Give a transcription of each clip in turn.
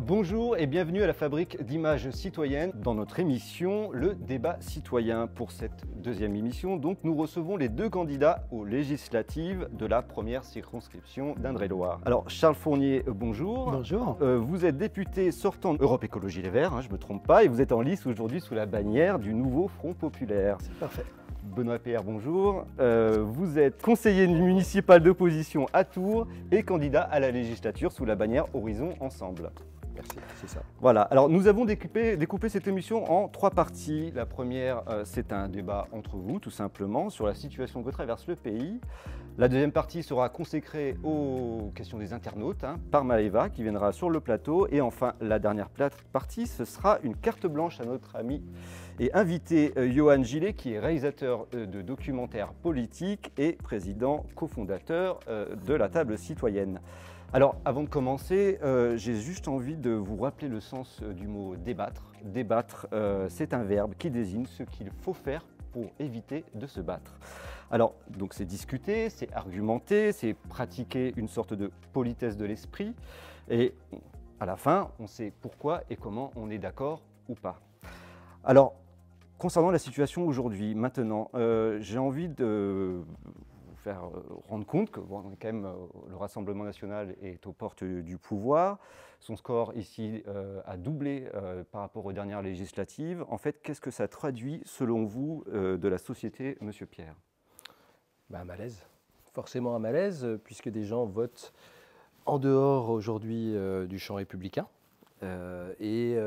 Bonjour et bienvenue à la Fabrique d'images citoyennes dans notre émission Le Débat citoyen. Pour cette deuxième émission, donc, nous recevons les deux candidats aux législatives de la première circonscription d'Indre-et-Loire. Alors Charles Fournier, bonjour. Bonjour. Vous êtes député sortant Europe Écologie Les Verts, je ne me trompe pas, et vous êtes en lice aujourd'hui sous la bannière du nouveau Front Populaire. C'est parfait. Benoît Pierre, bonjour. Vous êtes conseiller municipal d'opposition à Tours et candidat à la législature sous la bannière Horizon Ensemble. Merci, c'est ça. Voilà, alors nous avons découpé cette émission en trois parties. La première, c'est un débat entre vous, tout simplement, sur la situation que traverse le pays. La deuxième partie sera consacrée aux questions des internautes, par Maëva, qui viendra sur le plateau. Et enfin, la dernière partie, ce sera une carte blanche à notre ami et invité Johan Gillet, qui est réalisateur de documentaires politiques et président cofondateur de la table citoyenne. Alors, avant de commencer, j'ai juste envie de vous rappeler le sens du mot débattre. Débattre, c'est un verbe qui désigne ce qu'il faut faire pour éviter de se battre. Alors, donc c'est discuter, c'est argumenter, c'est pratiquer une sorte de politesse de l'esprit. Et à la fin, on sait pourquoi et comment on est d'accord ou pas. Alors, concernant la situation aujourd'hui, maintenant, j'ai envie de faire rendre compte que quand même, le Rassemblement national est aux portes du pouvoir. Son score ici a doublé par rapport aux dernières législatives. En fait, qu'est-ce que ça traduit, selon vous, de la société, Monsieur Pierre ? Un malaise, forcément un malaise, puisque des gens votent en dehors aujourd'hui du champ républicain et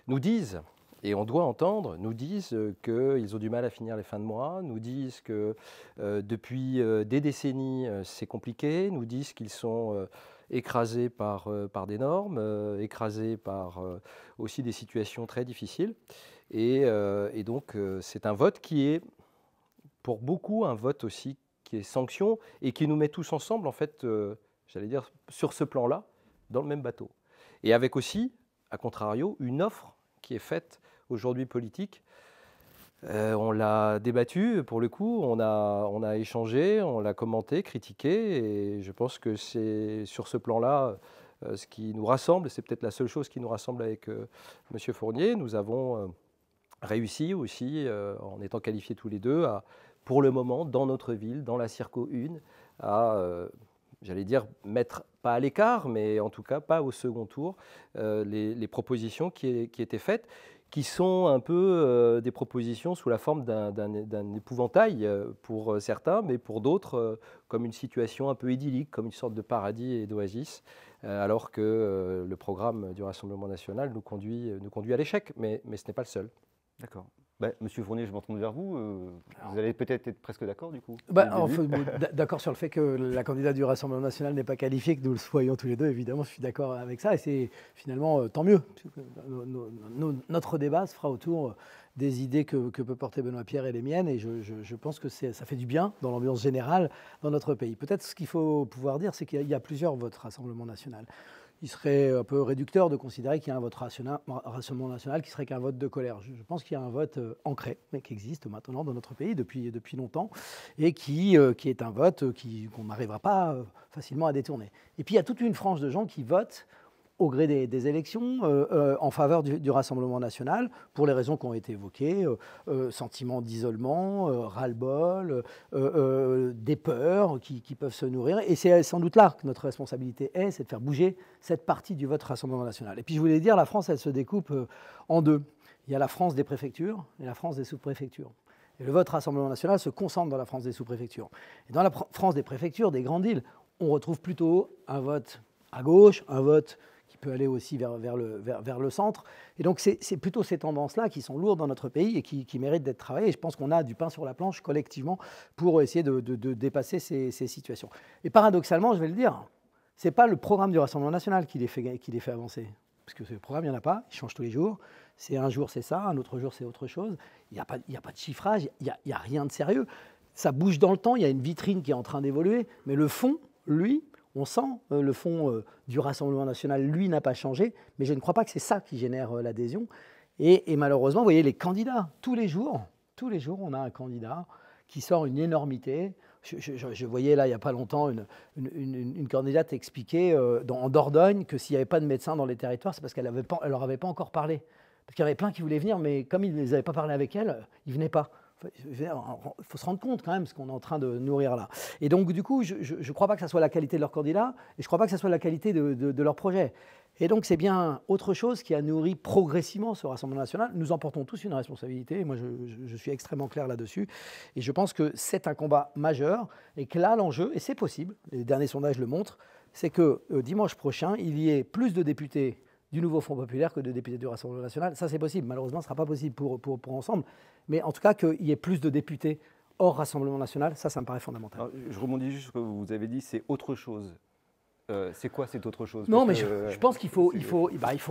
nous disent, et on doit entendre, nous disent qu'ils ont du mal à finir les fins de mois, nous disent que depuis des décennies c'est compliqué, nous disent qu'ils sont écrasés par des normes, écrasés par aussi des situations très difficiles. Et donc c'est un vote qui est pour beaucoup un vote aussi qui est sanction et qui nous met tous ensemble, en fait, j'allais dire, sur ce plan-là, dans le même bateau. Et avec aussi, à contrario, une offre qui est faite aujourd'hui politique. On l'a débattu, pour le coup, on a échangé, on l'a commenté, critiqué, et je pense que c'est sur ce plan-là ce qui nous rassemble, c'est peut-être la seule chose qui nous rassemble avec M. Fournier. Nous avons réussi aussi, en étant qualifiés tous les deux, pour le moment, dans notre ville, dans la Circo 1, à, j'allais dire, mettre, pas à l'écart, mais en tout cas pas au second tour, les propositions qui étaient faites, qui sont un peu des propositions sous la forme d'un épouvantail pour certains, mais pour d'autres, comme une situation un peu idyllique, comme une sorte de paradis et d'oasis, alors que le programme du Rassemblement national nous conduit à l'échec, mais ce n'est pas le seul. D'accord. Monsieur Fournier, je m'en tourne vers vous. Vous allez peut-être être presque d'accord, du coup. D'accord sur le fait que la candidate du Rassemblement national n'est pas qualifiée, que nous le soyons tous les deux, évidemment, je suis d'accord avec ça. Et c'est finalement tant mieux. Notre débat se fera autour des idées que peut porter Benoît Pierre et les miennes. Et je pense que ça fait du bien dans l'ambiance générale dans notre pays. Peut-être ce qu'il faut pouvoir dire, c'est qu'il y a plusieurs votes Rassemblement national. Il serait un peu réducteur de considérer qu'il y a un vote Rassemblement national qui serait qu'un vote de colère. Je pense qu'il y a un vote ancré, mais qui existe maintenant dans notre pays depuis longtemps, et qui est un vote qu'on n'arrivera pas facilement à détourner. Et puis il y a toute une frange de gens qui votent au gré des élections, en faveur du Rassemblement national, pour les raisons qui ont été évoquées, sentiment d'isolement, ras-le-bol, des peurs qui peuvent se nourrir. Et c'est sans doute là que notre responsabilité c'est de faire bouger cette partie du vote Rassemblement national. Et puis je voulais dire, la France, elle se découpe en deux. Il y a la France des préfectures et la France des sous-préfectures. Et le vote Rassemblement national se concentre dans la France des sous-préfectures. Et dans la France des préfectures, des grandes villes, on retrouve plutôt un vote à gauche, un vote qui peut aller aussi vers le centre. Et donc, c'est plutôt ces tendances-là qui sont lourdes dans notre pays et qui méritent d'être travaillées. Et je pense qu'on a du pain sur la planche collectivement pour essayer de dépasser ces situations. Et paradoxalement, je vais le dire, ce n'est pas le programme du Rassemblement national qui les fait avancer. Parce que ce programme, il n'y en a pas, il change tous les jours. C'est un jour, c'est ça, un autre jour, c'est autre chose. Il n'y a pas de chiffrage, il n'y a rien de sérieux. Ça bouge dans le temps, il y a une vitrine qui est en train d'évoluer. Mais le fond, lui, on sent le fond du Rassemblement national, lui, n'a pas changé, mais je ne crois pas que c'est ça qui génère l'adhésion. Et malheureusement, vous voyez, les candidats, tous les jours, on a un candidat qui sort une énormité Je voyais là, il n'y a pas longtemps, une candidate expliquer en Dordogne que s'il n'y avait pas de médecins dans les territoires, c'est parce qu'elle ne leur avait pas encore parlé. Parce qu'il y avait plein qui voulaient venir, mais comme ils ne les avaient pas parlé avec elle, ils ne venaient pas. Il faut se rendre compte quand même ce qu'on est en train de nourrir là. Et donc du coup, je ne crois pas que ça soit la qualité de leur candidat, et je ne crois pas que ça soit la qualité de leur projet. Et donc c'est bien autre chose qui a nourri progressivement ce Rassemblement national. Nous en portons tous une responsabilité, et moi je suis extrêmement clair là-dessus. Et je pense que c'est un combat majeur, et que là l'enjeu, et c'est possible, les derniers sondages le montrent, c'est que dimanche prochain, il y ait plus de députés du nouveau Front populaire que de députés du Rassemblement national. Ça, c'est possible. Malheureusement, ce ne sera pas possible pour ensemble. Mais en tout cas, qu'il y ait plus de députés hors Rassemblement national, ça me paraît fondamental. Alors, je rebondis juste sur ce que vous avez dit, c'est autre chose. C'est quoi cette autre chose? Non, mais je pense qu'il faut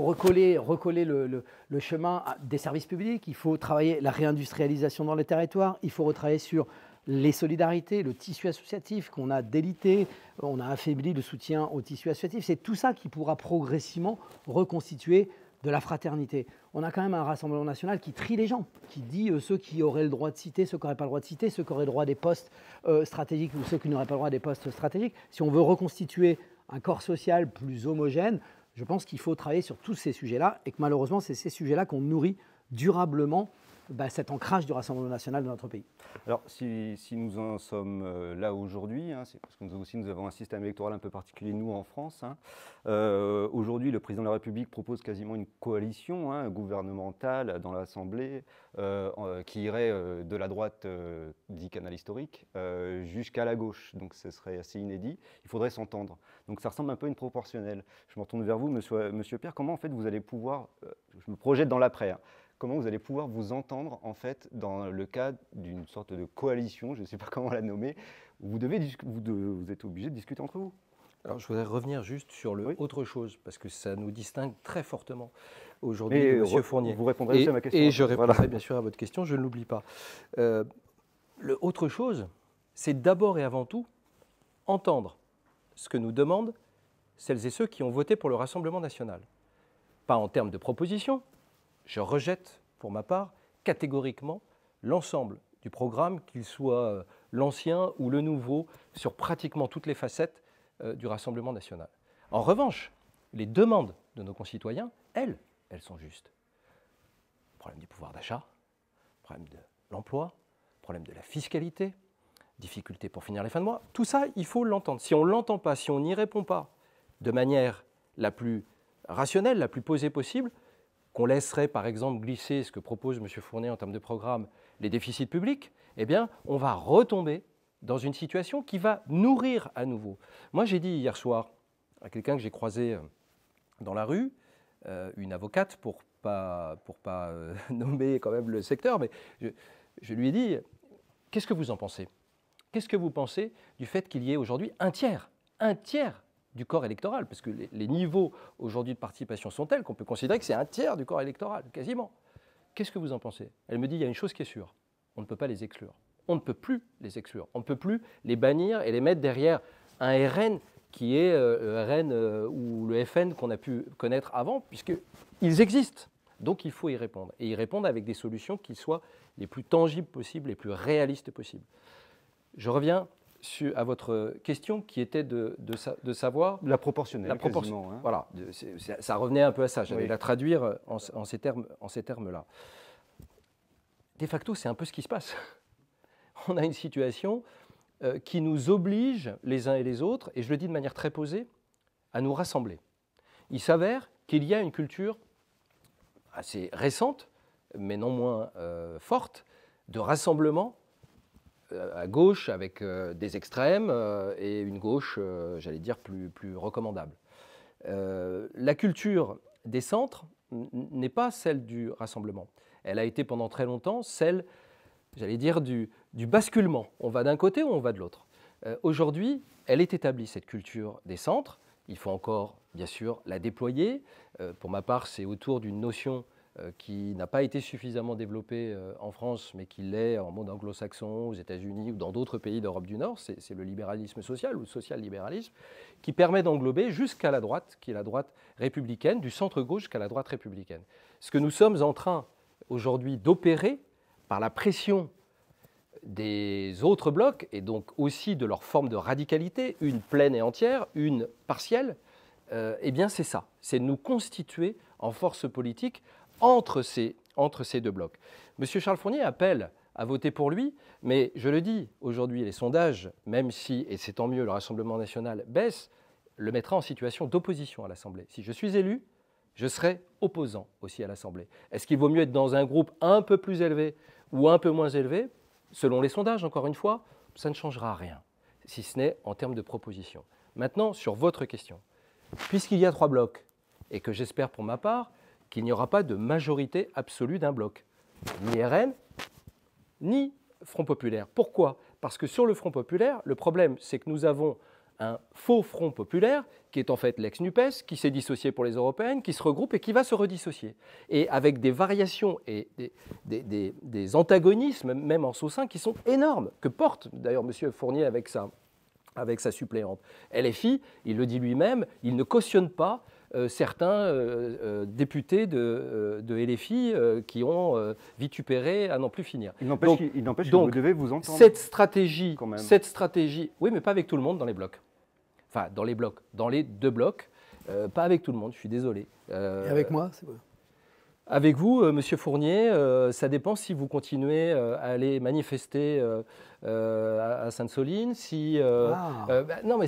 recoller le chemin des services publics, il faut travailler la réindustrialisation dans les territoires, il faut retravailler sur les solidarités, le tissu associatif qu'on a délité, on a affaibli le soutien au tissu associatif. C'est tout ça qui pourra progressivement reconstituer de la fraternité. On a quand même un Rassemblement national qui trie les gens, qui dit ceux qui auraient le droit de citer, ceux qui n'auraient pas le droit de citer, ceux qui auraient le droit des postes stratégiques ou ceux qui n'auraient pas le droit des postes stratégiques. Si on veut reconstituer un corps social plus homogène, je pense qu'il faut travailler sur tous ces sujets-là et que malheureusement, c'est ces sujets-là qu'on nourrit durablement cet ancrage du Rassemblement national dans notre pays. Alors, si nous en sommes là aujourd'hui, c'est parce que nous avons un système électoral un peu particulier, nous, en France. Aujourd'hui, le président de la République propose quasiment une coalition gouvernementale dans l'Assemblée qui irait de la droite, dit canal historique, jusqu'à la gauche. Donc, ce serait assez inédit. Il faudrait s'entendre. Donc, ça ressemble un peu à une proportionnelle. Je me retourne vers vous, monsieur Pierre. Comment, en fait, vous allez pouvoir, je me projette dans l'après, comment vous allez pouvoir vous entendre, en fait, dans le cadre d'une sorte de coalition, je ne sais pas comment la nommer, où vous êtes obligé de discuter entre vous? Alors, je voudrais revenir juste sur autre chose, parce que ça nous distingue très fortement aujourd'hui, M. Fournier. Vous répondrez aussi à ma question. Et je répondrai bien sûr à votre question, je ne l'oublie pas. Le autre chose, c'est d'abord et avant tout entendre ce que nous demandent celles et ceux qui ont voté pour le Rassemblement national. Pas en termes de propositions. Je rejette, pour ma part, catégoriquement l'ensemble du programme, qu'il soit l'ancien ou le nouveau, sur pratiquement toutes les facettes du Rassemblement national. En revanche, les demandes de nos concitoyens, elles sont justes. Problème du pouvoir d'achat, problème de l'emploi, problème de la fiscalité, difficulté pour finir les fins de mois. Tout ça, il faut l'entendre. Si on ne l'entend pas, si on n'y répond pas de manière la plus rationnelle, la plus posée possible, qu'on laisserait par exemple glisser ce que propose M. Fournier en termes de programme, les déficits publics, eh bien, on va retomber dans une situation qui va nourrir à nouveau. Moi, j'ai dit hier soir à quelqu'un que j'ai croisé dans la rue, une avocate, pour pas nommer quand même le secteur, mais je lui ai dit, qu'est-ce que vous en pensez? Qu'est-ce que vous pensez du fait qu'il y ait aujourd'hui un tiers du corps électoral, parce que les niveaux aujourd'hui de participation sont tels qu'on peut considérer que c'est un tiers du corps électoral, quasiment. Qu'est-ce que vous en pensez? Elle me dit, il y a une chose qui est sûre, on ne peut pas les exclure. On ne peut plus les exclure, on ne peut plus les bannir et les mettre derrière un RN qui est le RN ou le FN qu'on a pu connaître avant, puisqu'ils existent. Donc il faut y répondre, et y répondre avec des solutions qui soient les plus tangibles possibles, les plus réalistes possibles. Je reviens à votre question qui était de savoir… La proportionnelle, la proportion, voilà, ça revenait un peu à ça, j'allais la traduire en ces termes-là. De facto, c'est un peu ce qui se passe. On a une situation qui nous oblige, les uns et les autres, et je le dis de manière très posée, à nous rassembler. Il s'avère qu'il y a une culture assez récente, mais non moins forte, de rassemblement à gauche avec des extrêmes et une gauche, j'allais dire, plus recommandable. La culture des centres n'est pas celle du rassemblement. Elle a été pendant très longtemps celle, j'allais dire, du basculement. On va d'un côté ou on va de l'autre. Aujourd'hui, elle est établie, cette culture des centres. Il faut encore, bien sûr, la déployer. Pour ma part, c'est autour d'une notion qui n'a pas été suffisamment développée en France, mais qui l'est en monde anglo-saxon, aux États-Unis ou dans d'autres pays d'Europe du Nord. C'est le libéralisme social ou le social-libéralisme qui permet d'englober jusqu'à la droite, qui est la droite républicaine, du centre-gauche jusqu'à la droite républicaine. Ce que nous sommes en train aujourd'hui d'opérer par la pression des autres blocs, et donc aussi de leur forme de radicalité, une pleine et entière, une partielle, eh bien c'est ça, c'est nous constituer en force politique entre ces deux blocs. M. Charles Fournier appelle à voter pour lui, mais je le dis, aujourd'hui les sondages, même si, et c'est tant mieux, le Rassemblement national baisse, le mettra en situation d'opposition à l'Assemblée. Si je suis élu, je serai opposant aussi à l'Assemblée. Est-ce qu'il vaut mieux être dans un groupe un peu plus élevé ou un peu moins élevé? Selon les sondages, encore une fois, ça ne changera rien, si ce n'est en termes de proposition. Maintenant, sur votre question, puisqu'il y a 3 blocs, et que j'espère pour ma part qu'il n'y aura pas de majorité absolue d'un bloc, ni RN, ni Front populaire. Pourquoi? Parce que sur le Front populaire, le problème, c'est que nous avons un faux Front populaire, qui est en fait l'ex-NUPES, qui s'est dissocié pour les européennes, qui se regroupe et qui va se redissocier. Et avec des variations et des antagonismes, même en son sein, qui sont énormes, que porte d'ailleurs M. Fournier avec sa suppléante. LFI, il le dit lui-même, il ne cautionne pas certains députés de LFI qui ont vitupéré à n'en plus finir. Il n'empêche que vous devez vous entendre. Cette stratégie, oui, mais pas avec tout le monde dans les blocs. Enfin, dans les blocs, dans les 2 blocs, pas avec tout le monde, je suis désolé. Et avec moi, c'est quoi? Avec vous, Monsieur Fournier, ça dépend si vous continuez à aller manifester à Sainte-Soline. Non, mais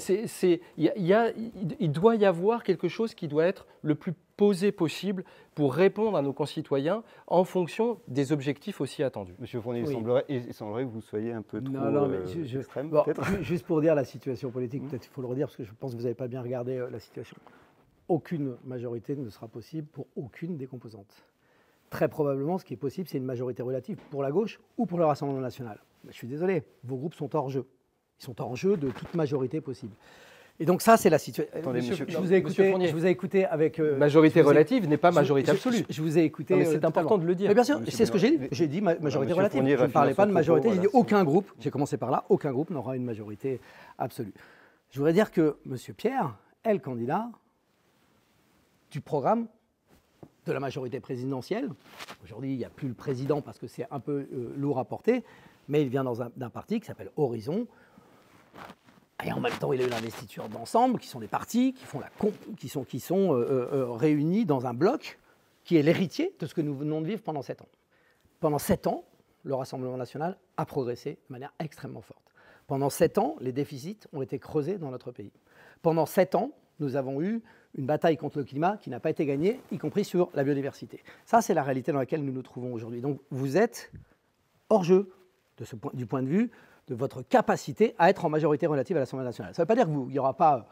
il doit y avoir quelque chose qui doit être le plus posé possible pour répondre à nos concitoyens en fonction des objectifs aussi attendus. Monsieur Fournier, Oui. il semblerait que vous soyez un peu trop extrême, bon, peut-être. juste pour dire la situation politique, peut-être il faut le redire, parce que je pense que vous n'avez pas bien regardé la situation. Aucune majorité ne sera possible pour aucune des composantes. Très probablement, ce qui est possible, c'est une majorité relative pour la gauche ou pour le Rassemblement national. Mais je suis désolé, vos groupes sont hors jeu. Ils sont hors jeu de toute majorité possible. Et donc ça, c'est la situation. Je vous ai écouté avec... majorité relative n'est pas majorité absolue. Je vous ai écouté... Non, c'est important de le dire. Mais bien sûr, c'est ce que j'ai dit. J'ai dit majorité relative. Je ne parlais pas de majorité, j'ai dit aucun groupe, j'ai commencé par là, aucun groupe n'aura une majorité absolue. Je voudrais dire que M. Pierre est le candidat du programme de la majorité présidentielle. Aujourd'hui, il n'y a plus le président parce que c'est un peu lourd à porter, mais il vient d'un parti qui s'appelle Horizon. Et en même temps, il a eu l'investiture d'Ensemble, qui sont des partis qui sont réunis dans un bloc qui est l'héritier de ce que nous venons de vivre pendant 7 ans. Pendant 7 ans, le Rassemblement national a progressé de manière extrêmement forte. Pendant 7 ans, les déficits ont été creusés dans notre pays. Pendant 7 ans, nous avons eu une bataille contre le climat qui n'a pas été gagnée, y compris sur la biodiversité. Ça, c'est la réalité dans laquelle nous nous trouvons aujourd'hui. Donc, vous êtes hors jeu du point de vue de votre capacité à être en majorité relative à l'Assemblée nationale. Ça ne veut pas dire qu'il n'y aura pas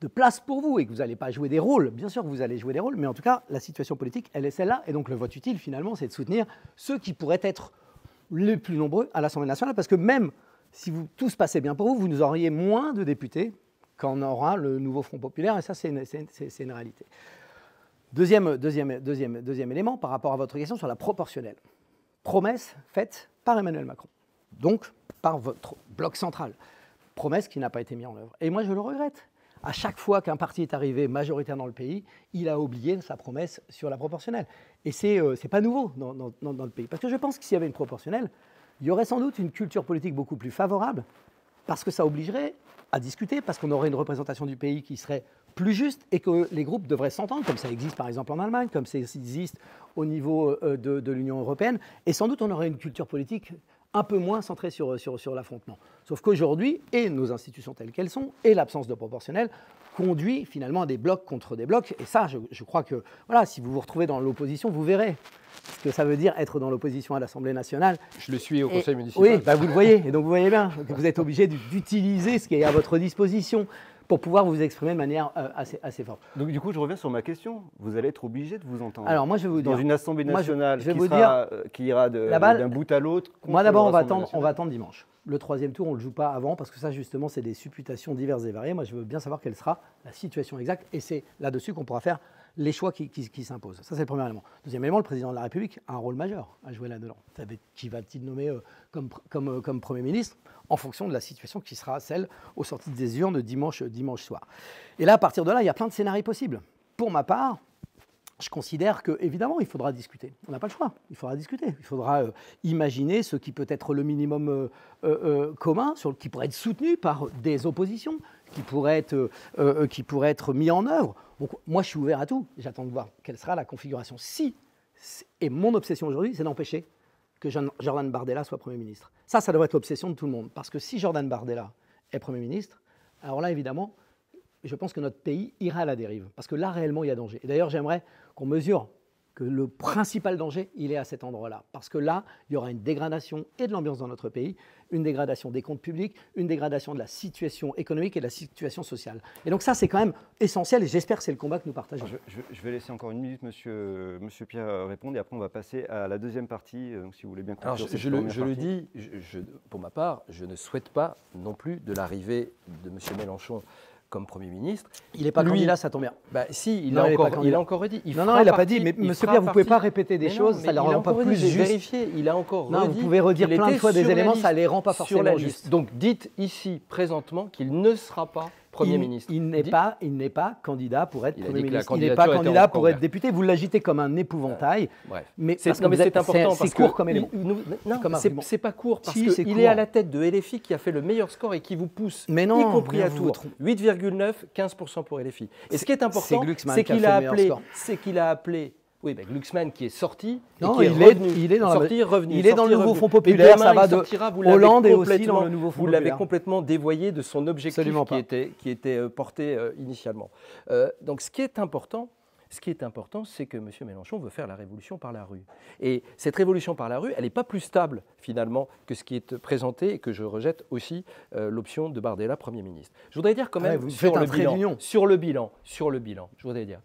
de place pour vous et que vous n'allez pas jouer des rôles. Bien sûr que vous allez jouer des rôles, mais en tout cas, la situation politique, elle est celle-là. Et donc, le vote utile, finalement, c'est de soutenir ceux qui pourraient être les plus nombreux à l'Assemblée nationale, parce que même si tout se passait bien pour vous, vous nous auriez moins de députés qu'en aura le nouveau Front populaire, et ça, c'est une réalité. Deuxième élément, par rapport à votre question sur la proportionnelle. Promesse faite par Emmanuel Macron, donc par votre bloc central. Promesse qui n'a pas été mise en œuvre. Et moi, je le regrette. À chaque fois qu'un parti est arrivé majoritaire dans le pays, il a oublié sa promesse sur la proportionnelle. Et c'est pas nouveau dans le pays. Parce que je pense que s'il y avait une proportionnelle, il y aurait sans doute une culture politique beaucoup plus favorable, parce que ça obligerait à discuter, parce qu'on aurait une représentation du pays qui serait plus juste et que les groupes devraient s'entendre, comme ça existe par exemple en Allemagne, comme ça existe au niveau de l'Union européenne. Et sans doute on aurait une culture politique un peu moins centrée sur l'affrontement. Sauf qu'aujourd'hui, et nos institutions telles qu'elles sont, et l'absence de proportionnel, conduit finalement à des blocs contre des blocs. Et ça, je crois que voilà, si vous vous retrouvez dans l'opposition, vous verrez ce que ça veut dire être dans l'opposition à l'Assemblée nationale. Je le suis au Conseil municipal. Oui, bah vous le voyez. Et donc vous voyez bien que vous êtes obligé d'utiliser ce qui est à votre disposition pour pouvoir vous exprimer de manière assez forte. Donc du coup, je reviens sur ma question. Vous allez être obligé de vous entendre. Alors moi, je vais vous dire. Dans une Assemblée nationale qui ira d'un bout à l'autre. Moi d'abord, on va attendre dimanche. Le troisième tour, on ne le joue pas avant, parce que ça, justement, c'est des supputations diverses et variées. Moi, je veux bien savoir quelle sera la situation exacte, et c'est là-dessus qu'on pourra faire les choix qui s'imposent. Ça, c'est le premier élément. Deuxième élément, le président de la République a un rôle majeur à jouer là-dedans. Qui va-t-il nommer comme Premier ministre, en fonction de la situation qui sera celle aux sorties des urnes dimanche soir. Et là, à partir de là, il y a plein de scénarios possibles. Pour ma part, je considère qu'évidemment, il faudra discuter. On n'a pas le choix. Il faudra discuter. Il faudra imaginer ce qui peut être le minimum commun, qui pourrait être soutenu par des oppositions, qui pourrait être mis en œuvre. Donc, moi, je suis ouvert à tout. J'attends de voir quelle sera la configuration. Et mon obsession aujourd'hui, c'est d'empêcher que Jordan Bardella soit Premier ministre. Ça devrait être l'obsession de tout le monde. Parce que si Jordan Bardella est Premier ministre, alors là, évidemment, je pense que notre pays ira à la dérive. Parce que là, réellement, il y a danger. Et d'ailleurs, j'aimerais qu'on mesure que le principal danger, il est à cet endroit-là. Parce que là, il y aura une dégradation et de l'ambiance dans notre pays, une dégradation des comptes publics, une dégradation de la situation économique et de la situation sociale. Et donc ça, c'est quand même essentiel et j'espère que c'est le combat que nous partageons. Je vais laisser encore une minute monsieur Pierre répondre et après on va passer à la deuxième partie, donc si vous voulez bien conclure. Alors, je le dis, pour ma part, je ne souhaite pas non plus de l'arrivée de M. Mélenchon comme Premier ministre. Il n'est pas candidat, ça tombe bien. Bah, si, il a encore dit. Il n'a pas dit, mais monsieur Pierre, vous ne pouvez pas répéter des choses, ça ne les rend pas plus juste. Vérifié, il a encore redit. Vous pouvez redire plein de fois des éléments, ça ne les rend pas forcément justes. Donc dites ici, présentement, qu'il ne sera pas Premier ministre. Il n'est pas candidat pour être Premier ministre. Il n'est pas candidat pour être député. Vous l'agitez comme un épouvantail. Mais c'est important. C'est court comme élément. Non, c'est pas court parce qu'il est à la tête de LFI qui a fait le meilleur score et qui vous pousse, y compris à Tours, 8,9, 15% pour LFI. Et ce qui est important, c'est qu'il a appelé. Oui, Glucksmann qui est sorti, il est dans le nouveau Front populaire, ça va de Hollande et aussi dans le nouveau Front populaire. Vous l'avez complètement dévoyé de son objectif qui était porté initialement. Donc ce qui est important, c'est que M. Mélenchon veut faire la révolution par la rue. Et cette révolution par la rue, elle n'est pas plus stable, finalement, que ce qui est présenté et que je rejette aussi l'option de Bardella, Premier ministre. Je voudrais dire quand même, sur le bilan, je voudrais dire,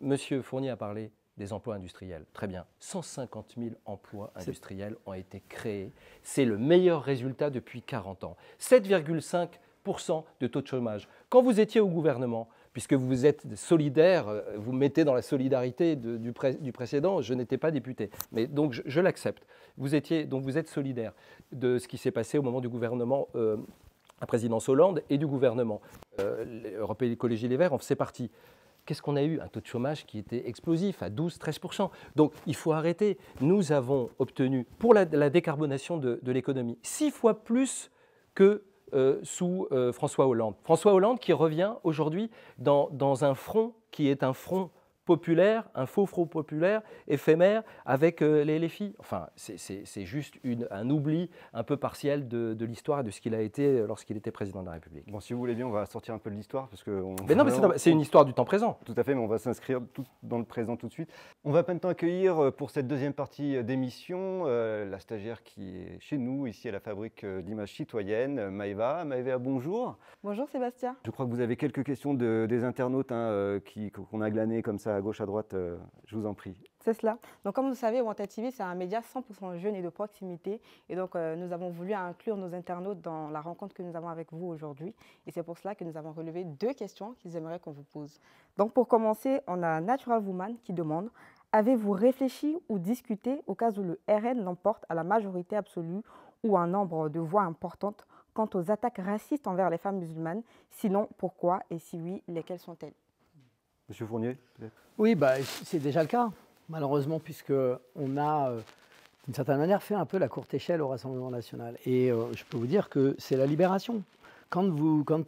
M. Fournier a parlé des emplois industriels. Très bien. 150 000 emplois industriels ont été créés. C'est le meilleur résultat depuis 40 ans. 7,5% de taux de chômage. Quand vous étiez au gouvernement, puisque vous êtes solidaire, vous mettez dans la solidarité du précédent, je n'étais pas député. Mais donc je l'accepte. Vous êtes solidaire de ce qui s'est passé au moment du gouvernement la présidence Hollande et du gouvernement. Europe Écologie Les Verts en faisait partie. Qu'est-ce qu'on a eu? Un taux de chômage qui était explosif, à 12-13%. Donc, il faut arrêter. Nous avons obtenu, pour la décarbonation de l'économie, 6 fois plus que sous François Hollande. François Hollande qui revient aujourd'hui dans un front qui est un front populaire, un faux front populaire, éphémère, avec les LFI. Enfin, c'est juste un oubli un peu partiel de l'histoire et de ce qu'il a été lorsqu'il était président de la République. Bon, si vous voulez bien, on va sortir un peu de l'histoire. Mais c'est une histoire du temps présent. Tout à fait, mais on va s'inscrire dans le présent tout de suite. On va maintenant accueillir pour cette deuxième partie d'émission la stagiaire qui est chez nous, ici à la Fabrique d'images citoyennes, Maëva. Maëva, bonjour. Bonjour Sébastien. Je crois que vous avez quelques questions des internautes qu'on a glanées comme ça à gauche, à droite, je vous en prie. C'est cela. Donc comme vous savez, Wanted TV, c'est un média 100% jeune et de proximité. Et donc nous avons voulu inclure nos internautes dans la rencontre que nous avons avec vous aujourd'hui. Et c'est pour cela que nous avons relevé 2 questions qu'ils aimeraient qu'on vous pose. Donc pour commencer, on a Natural Woman qui demande « Avez-vous réfléchi ou discuté au cas où le RN l'emporte à la majorité absolue ou un nombre de voix importantes quant aux attaques racistes envers les femmes musulmanes? Sinon, pourquoi? Et si oui, lesquelles sont-elles » Monsieur Fournier, peut-être? Oui, c'est déjà le cas, malheureusement, puisqu'on a, d'une certaine manière, fait un peu la courte échelle au Rassemblement national. Et je peux vous dire que c'est la libération. Quand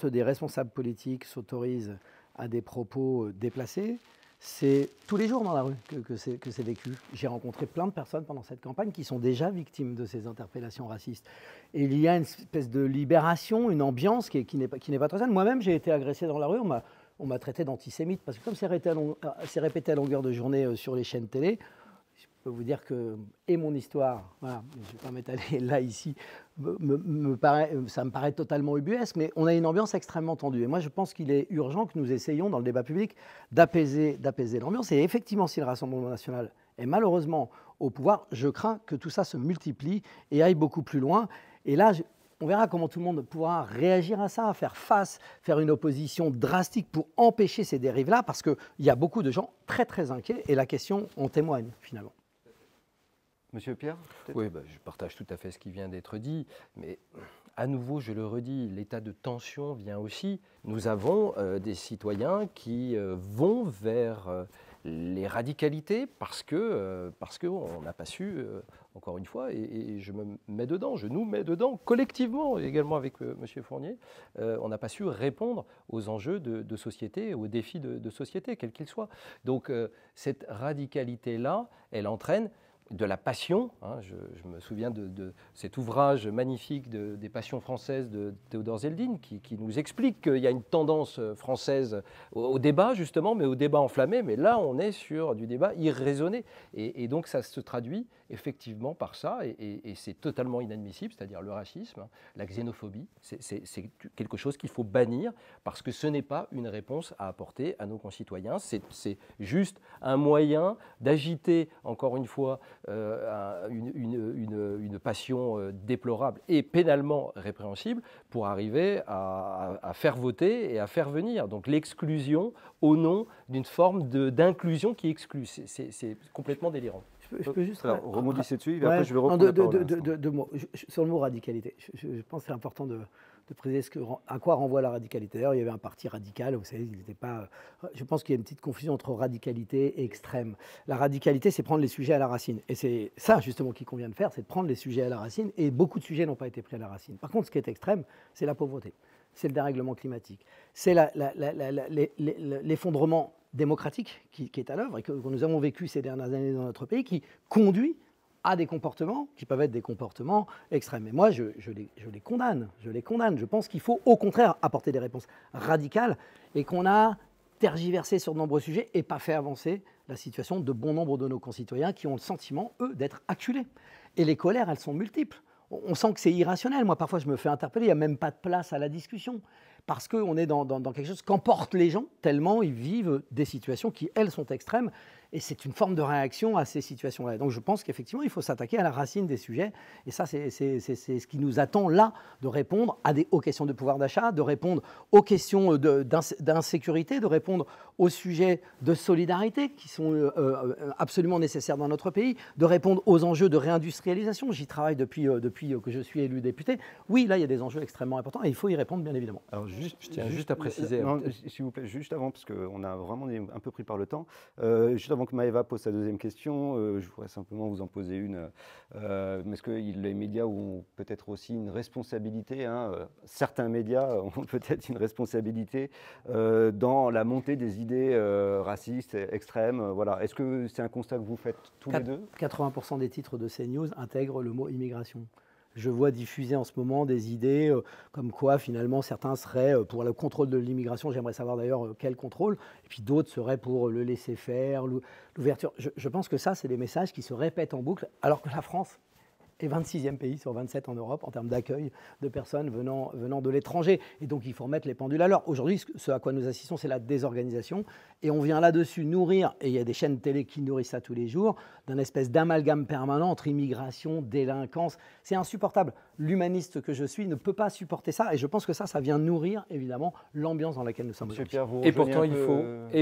des responsables politiques s'autorisent à des propos déplacés, c'est tous les jours dans la rue que c'est vécu. J'ai rencontré plein de personnes pendant cette campagne qui sont déjà victimes de ces interpellations racistes. Et il y a une espèce de libération, une ambiance qui n'est pas très saine. Moi-même, j'ai été agressé dans la rue. On m'a traité d'antisémite parce que comme c'est répété à longueur de journée sur les chaînes télé, je peux vous dire que, et mon histoire, voilà, je ne vais pas m'étaler là, ici, ça me paraît totalement ubuesque, mais on a une ambiance extrêmement tendue. Et moi, je pense qu'il est urgent que nous essayions, dans le débat public, d'apaiser l'ambiance. Et effectivement, si le Rassemblement national est malheureusement au pouvoir, je crains que tout ça se multiplie et aille beaucoup plus loin. Et là, on verra comment tout le monde pourra réagir à ça, faire face, faire une opposition drastique pour empêcher ces dérives-là, parce qu'il y a beaucoup de gens très très inquiets, et la question en témoigne finalement. Monsieur Pierre? Oui, je partage tout à fait ce qui vient d'être dit, mais à nouveau, je le redis, l'état de tension vient aussi. Nous avons des citoyens qui vont vers les radicalités parce qu'on n'a pas su, encore une fois, et je me mets dedans, je nous mets dedans, collectivement, également avec M. Fournier, on n'a pas su répondre aux enjeux de société, aux défis de société, quels qu'ils soient. Donc cette radicalité-là, elle entraîne de la passion. Je me souviens de cet ouvrage magnifique des passions françaises de Théodore Zeldin qui nous explique qu'il y a une tendance française au débat, justement, mais au débat enflammé. Mais là, on est sur du débat irraisonné. Et donc, ça se traduit effectivement par ça. Et c'est totalement inadmissible, c'est-à-dire le racisme, la xénophobie. C'est quelque chose qu'il faut bannir parce que ce n'est pas une réponse à apporter à nos concitoyens. C'est juste un moyen d'agiter, encore une fois, une passion déplorable et pénalement répréhensible pour arriver à faire voter et à faire venir. Donc l'exclusion au nom d'une forme d'inclusion qui exclut. C'est complètement délirant. Je peux juste rebondissez dessus, et après je vais reprendre la parole. Deux mots. Sur le mot radicalité, je pense que c'est important de préciser à quoi renvoie la radicalité. D'ailleurs, il y avait un parti radical, vous savez, il n'était pas. Je pense qu'il y a une petite confusion entre radicalité et extrême. La radicalité, c'est prendre les sujets à la racine. Et c'est ça, justement, qu'il convient de faire, c'est de prendre les sujets à la racine. Et beaucoup de sujets n'ont pas été pris à la racine. Par contre, ce qui est extrême, c'est la pauvreté, c'est le dérèglement climatique, c'est l'effondrement démocratique qui est à l'œuvre et que nous avons vécu ces dernières années dans notre pays, qui conduit à des comportements qui peuvent être des comportements extrêmes. Et moi, je les condamne. Je pense qu'il faut au contraire apporter des réponses radicales et qu'on a tergiversé sur de nombreux sujets et pas fait avancer la situation de bon nombre de nos concitoyens qui ont le sentiment, eux, d'être acculés. Et les colères, elles sont multiples. On sent que c'est irrationnel. Moi, parfois, je me fais interpeller. Il n'y a même pas de place à la discussion. Parce qu'on est dans quelque chose qu'emportent les gens, tellement ils vivent des situations qui, elles, sont extrêmes. Et c'est une forme de réaction à ces situations-là. Donc je pense qu'effectivement, il faut s'attaquer à la racine des sujets. Et ça, c'est ce qui nous attend là, de répondre aux questions de pouvoir d'achat, de répondre aux questions d'insécurité, de répondre aux sujets de solidarité qui sont absolument nécessaires dans notre pays, de répondre aux enjeux de réindustrialisation. J'y travaille depuis que je suis élu député. Oui, là, il y a des enjeux extrêmement importants et il faut y répondre, bien évidemment. Alors, je tiens juste à préciser. S'il vous plaît, juste avant, parce qu'on a vraiment un peu pris par le temps, juste avant que Maëva pose sa deuxième question, je voudrais simplement vous en poser une. Est-ce que les médias ont peut-être aussi une responsabilité, certains médias ont peut-être une responsabilité dans la montée des idées racistes, extrêmes, voilà. Est-ce que c'est un constat que vous faites tous les deux ? 80% des titres de CNews intègrent le mot immigration. Je vois diffuser en ce moment des idées comme quoi finalement certains seraient pour le contrôle de l'immigration, j'aimerais savoir d'ailleurs quel contrôle, et puis d'autres seraient pour le laisser-faire, l'ouverture. Je pense que ça, c'est des messages qui se répètent en boucle, alors que la France est 26e pays sur 27 en Europe en termes d'accueil de personnes venant de l'étranger. Et donc il faut remettre les pendules à l'heure. Aujourd'hui, ce à quoi nous assistons, c'est la désorganisation. Et on vient là-dessus nourrir, et il y a des chaînes télé qui nourrissent ça tous les jours, d'un espèce d'amalgame permanent entre immigration, délinquance. C'est insupportable. L'humaniste que je suis ne peut pas supporter ça. Et je pense que ça vient nourrir, évidemment, l'ambiance dans laquelle nous sommes aujourd'hui. Et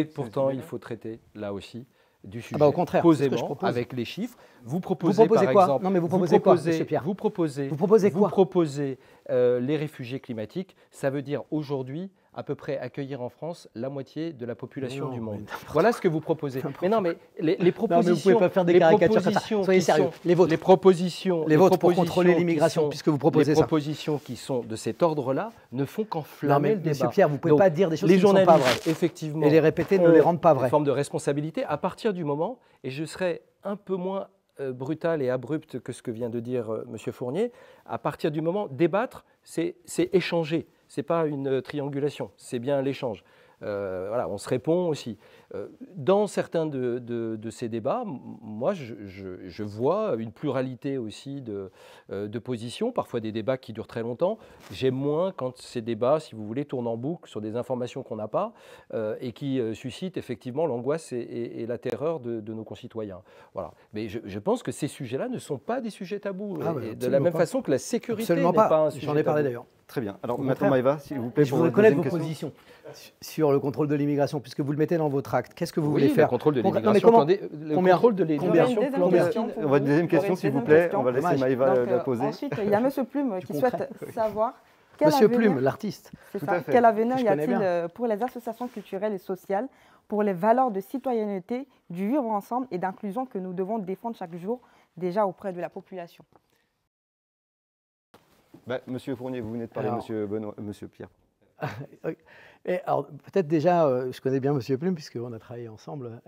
pourtant, il faut traiter, là aussi, du sujet au contraire, posément avec les chiffres. Vous proposez quoi exemple, Non, mais vous proposez quoi, monsieur Pierre ? Vous proposez les réfugiés climatiques. Ça veut dire aujourd'hui à peu près accueillir en France la moitié de la population du monde. Voilà ce que vous proposez. Mais non, mais les propositions... Non, mais vous ne pouvez pas faire des caricatures comme ça. Soyez sérieux. Les vôtres. Les vôtres pour contrôler l'immigration, puisque vous proposez ça. Les propositions qui sont de cet ordre-là ne font qu'enflammer le débat. Monsieur Pierre, vous ne pouvez pas dire des choses qui ne sont pas vraies. Effectivement. Et les répéter ne les rendent pas vraies. Une forme de responsabilité à partir du moment, et je serai un peu moins brutal et abrupt que ce que vient de dire M. Fournier, à partir du moment, débattre, c'est échanger. Ce n'est pas une triangulation, c'est bien l'échange. Voilà, on se répond aussi. Dans certains de ces débats, moi, je vois une pluralité aussi de positions, parfois des débats qui durent très longtemps. J'aime moins quand ces débats, si vous voulez, tournent en boucle sur des informations qu'on n'a pas et qui suscitent effectivement l'angoisse et la terreur de nos concitoyens. Voilà. Mais je pense que ces sujets-là ne sont pas des sujets tabous. De la même façon que la sécurité n'est pas un sujet tabou. J'en ai parlé d'ailleurs. Très bien. Alors maintenant, Maëva, s'il vous plaît, je voudrais connaître vos positions sur le contrôle de l'immigration, puisque vous le mettez dans votre acte. Qu'est-ce que vous voulez faire ? Le contrôle de l'immigration. Votre deuxième question, s'il vous plaît. On va laisser Maëva la poser. Ensuite, il y a M. Plume qui souhaite savoir Monsieur Plume, l'artiste. C'est Tout ça. à fait. Quel avenir Je y connais a-t-il bien. pour les associations culturelles et sociales, pour les valeurs de citoyenneté, du vivre ensemble et d'inclusion que nous devons défendre chaque jour déjà auprès de la population? Monsieur Fournier, vous venez de parler, Alors- Monsieur Pierre. Et alors, peut-être déjà, je connais bien Monsieur Plume, puisqu'on a travaillé ensemble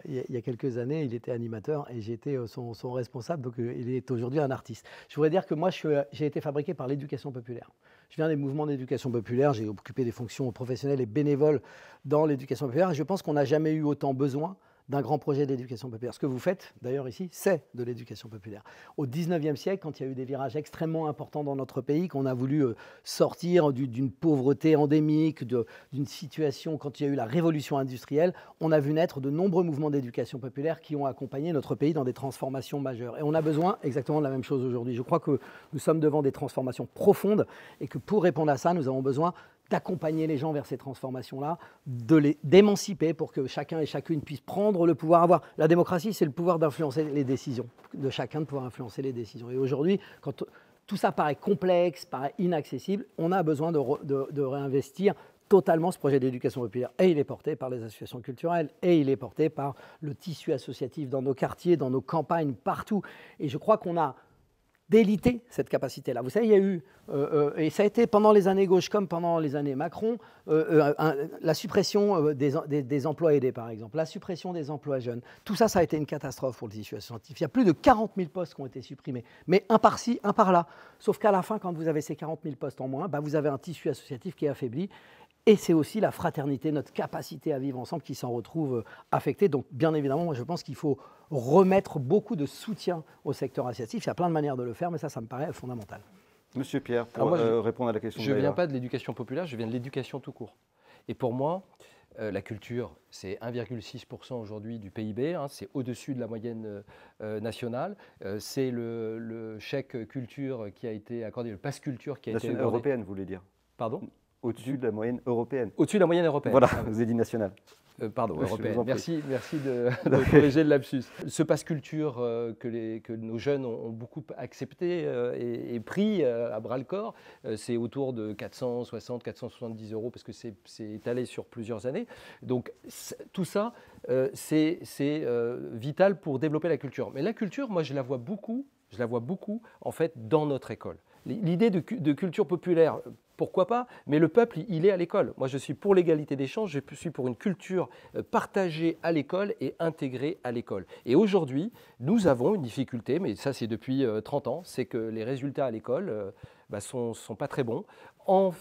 il y a quelques années. Il était animateur et j'étais son responsable, donc il est aujourd'hui un artiste. Je voudrais dire que moi, j'ai été fabriqué par l'éducation populaire. Je viens des mouvements d'éducation populaire, j'ai occupé des fonctions professionnelles et bénévoles dans l'éducation populaire, et je pense qu'on n'a jamais eu autant besoin d'un grand projet d'éducation populaire. Ce que vous faites, d'ailleurs ici, c'est de l'éducation populaire. Au 19e siècle, quand il y a eu des virages extrêmement importants dans notre pays, qu'on a voulu sortir d'une pauvreté endémique, d'une situation, quand il y a eu la révolution industrielle, on a vu naître de nombreux mouvements d'éducation populaire qui ont accompagné notre pays dans des transformations majeures. Et on a besoin exactement de la même chose aujourd'hui. Je crois que nous sommes devant des transformations profondes et que pour répondre à ça, nous avons besoin d'accompagner les gens vers ces transformations-là, d'émanciper pour que chacun et chacune puisse prendre le pouvoir. La démocratie, c'est le pouvoir d'influencer les décisions, de chacun de pouvoir influencer les décisions. Et aujourd'hui, quand tout ça paraît complexe, paraît inaccessible, on a besoin de réinvestir totalement ce projet d'éducation populaire. Et il est porté par les associations culturelles, et il est porté par le tissu associatif dans nos quartiers, dans nos campagnes, partout. Et je crois qu'on a d'éliter cette capacité-là. Vous savez, il y a eu, et ça a été pendant les années gauche comme pendant les années Macron, la suppression des emplois aidés, par exemple, la suppression des emplois jeunes. Tout ça, ça a été une catastrophe pour le tissu associatif. Il y a plus de 40 000 postes qui ont été supprimés, mais un par-ci, un par-là. Sauf qu'à la fin, quand vous avez ces 40 000 postes en moins, vous avez un tissu associatif qui est affaibli. Et c'est aussi la fraternité, notre capacité à vivre ensemble qui s'en retrouve affectée. Donc, bien évidemment, moi, je pense qu'il faut remettre beaucoup de soutien au secteur associatif. Il y a plein de manières de le faire, mais ça me paraît fondamental. Monsieur Pierre, pour répondre à la question. Je ne viens pas de l'éducation populaire, je viens de l'éducation tout court. Et pour moi, la culture, c'est 1,6% aujourd'hui du PIB, c'est au-dessus de la moyenne nationale. C'est le chèque culture qui a été accordé, le pass culture qui a été accordé. Européenne, vous voulez dire? Pardon? Au-dessus de la moyenne européenne. Au-dessus de la moyenne européenne. Voilà, vous avez dit nationale. Pardon, Je européenne. vous en prie. Merci de corriger le lapsus. Ce pass culture que nos jeunes ont beaucoup accepté et pris à bras-le-corps, c'est autour de 460, 470 € parce que c'est étalé sur plusieurs années. Donc tout ça, c'est vital pour développer la culture. Mais la culture, moi, je la vois beaucoup en fait dans notre école. L'idée de culture populaire, pourquoi pas, mais le peuple, il est à l'école. Moi, je suis pour l'égalité des chances, je suis pour une culture partagée à l'école et intégrée à l'école. Et aujourd'hui, nous avons une difficulté, mais ça c'est depuis 30 ans, c'est que les résultats à l'école sont pas très bons. En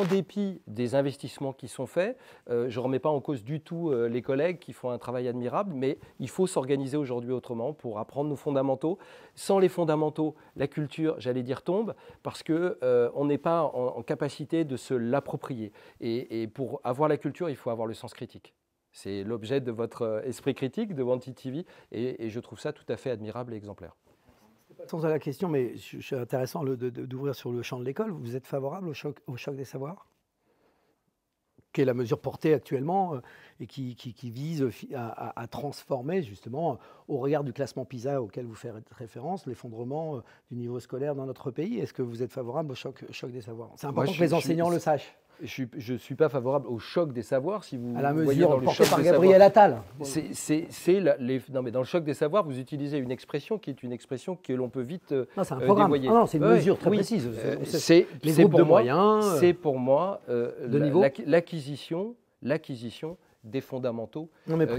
dépit des investissements qui sont faits, je ne remets pas en cause du tout les collègues qui font un travail admirable, mais il faut s'organiser aujourd'hui autrement pour apprendre nos fondamentaux. Sans les fondamentaux, la culture, j'allais dire, tombe, parce qu'on n'est pas en capacité de se l'approprier. Et pour avoir la culture, il faut avoir le sens critique. C'est l'objet de votre esprit critique, de Wanted TV, et je trouve ça tout à fait admirable et exemplaire. Sans à la question, mais c'est intéressant d'ouvrir sur le champ de l'école. Vous êtes favorable au choc des savoirs, qui est la mesure portée actuellement et qui vise à transformer justement, au regard du classement PISA auquel vous faites référence, l'effondrement du niveau scolaire dans notre pays. Est-ce que vous êtes favorable au choc des savoirs? C'est important que les enseignants le sachent. Je ne suis pas favorable au choc des savoirs. Si vous à la voyez dans mesure le portée choc par des Gabriel Attal. Non, mais dans le choc des savoirs, vous utilisez une expression qui est une expression que l'on peut vite Non, c'est un programme. dévoyer. Non, c'est une mesure très précise. Les groupes de moyens. C'est pour moi niveau. l'acquisition des fondamentaux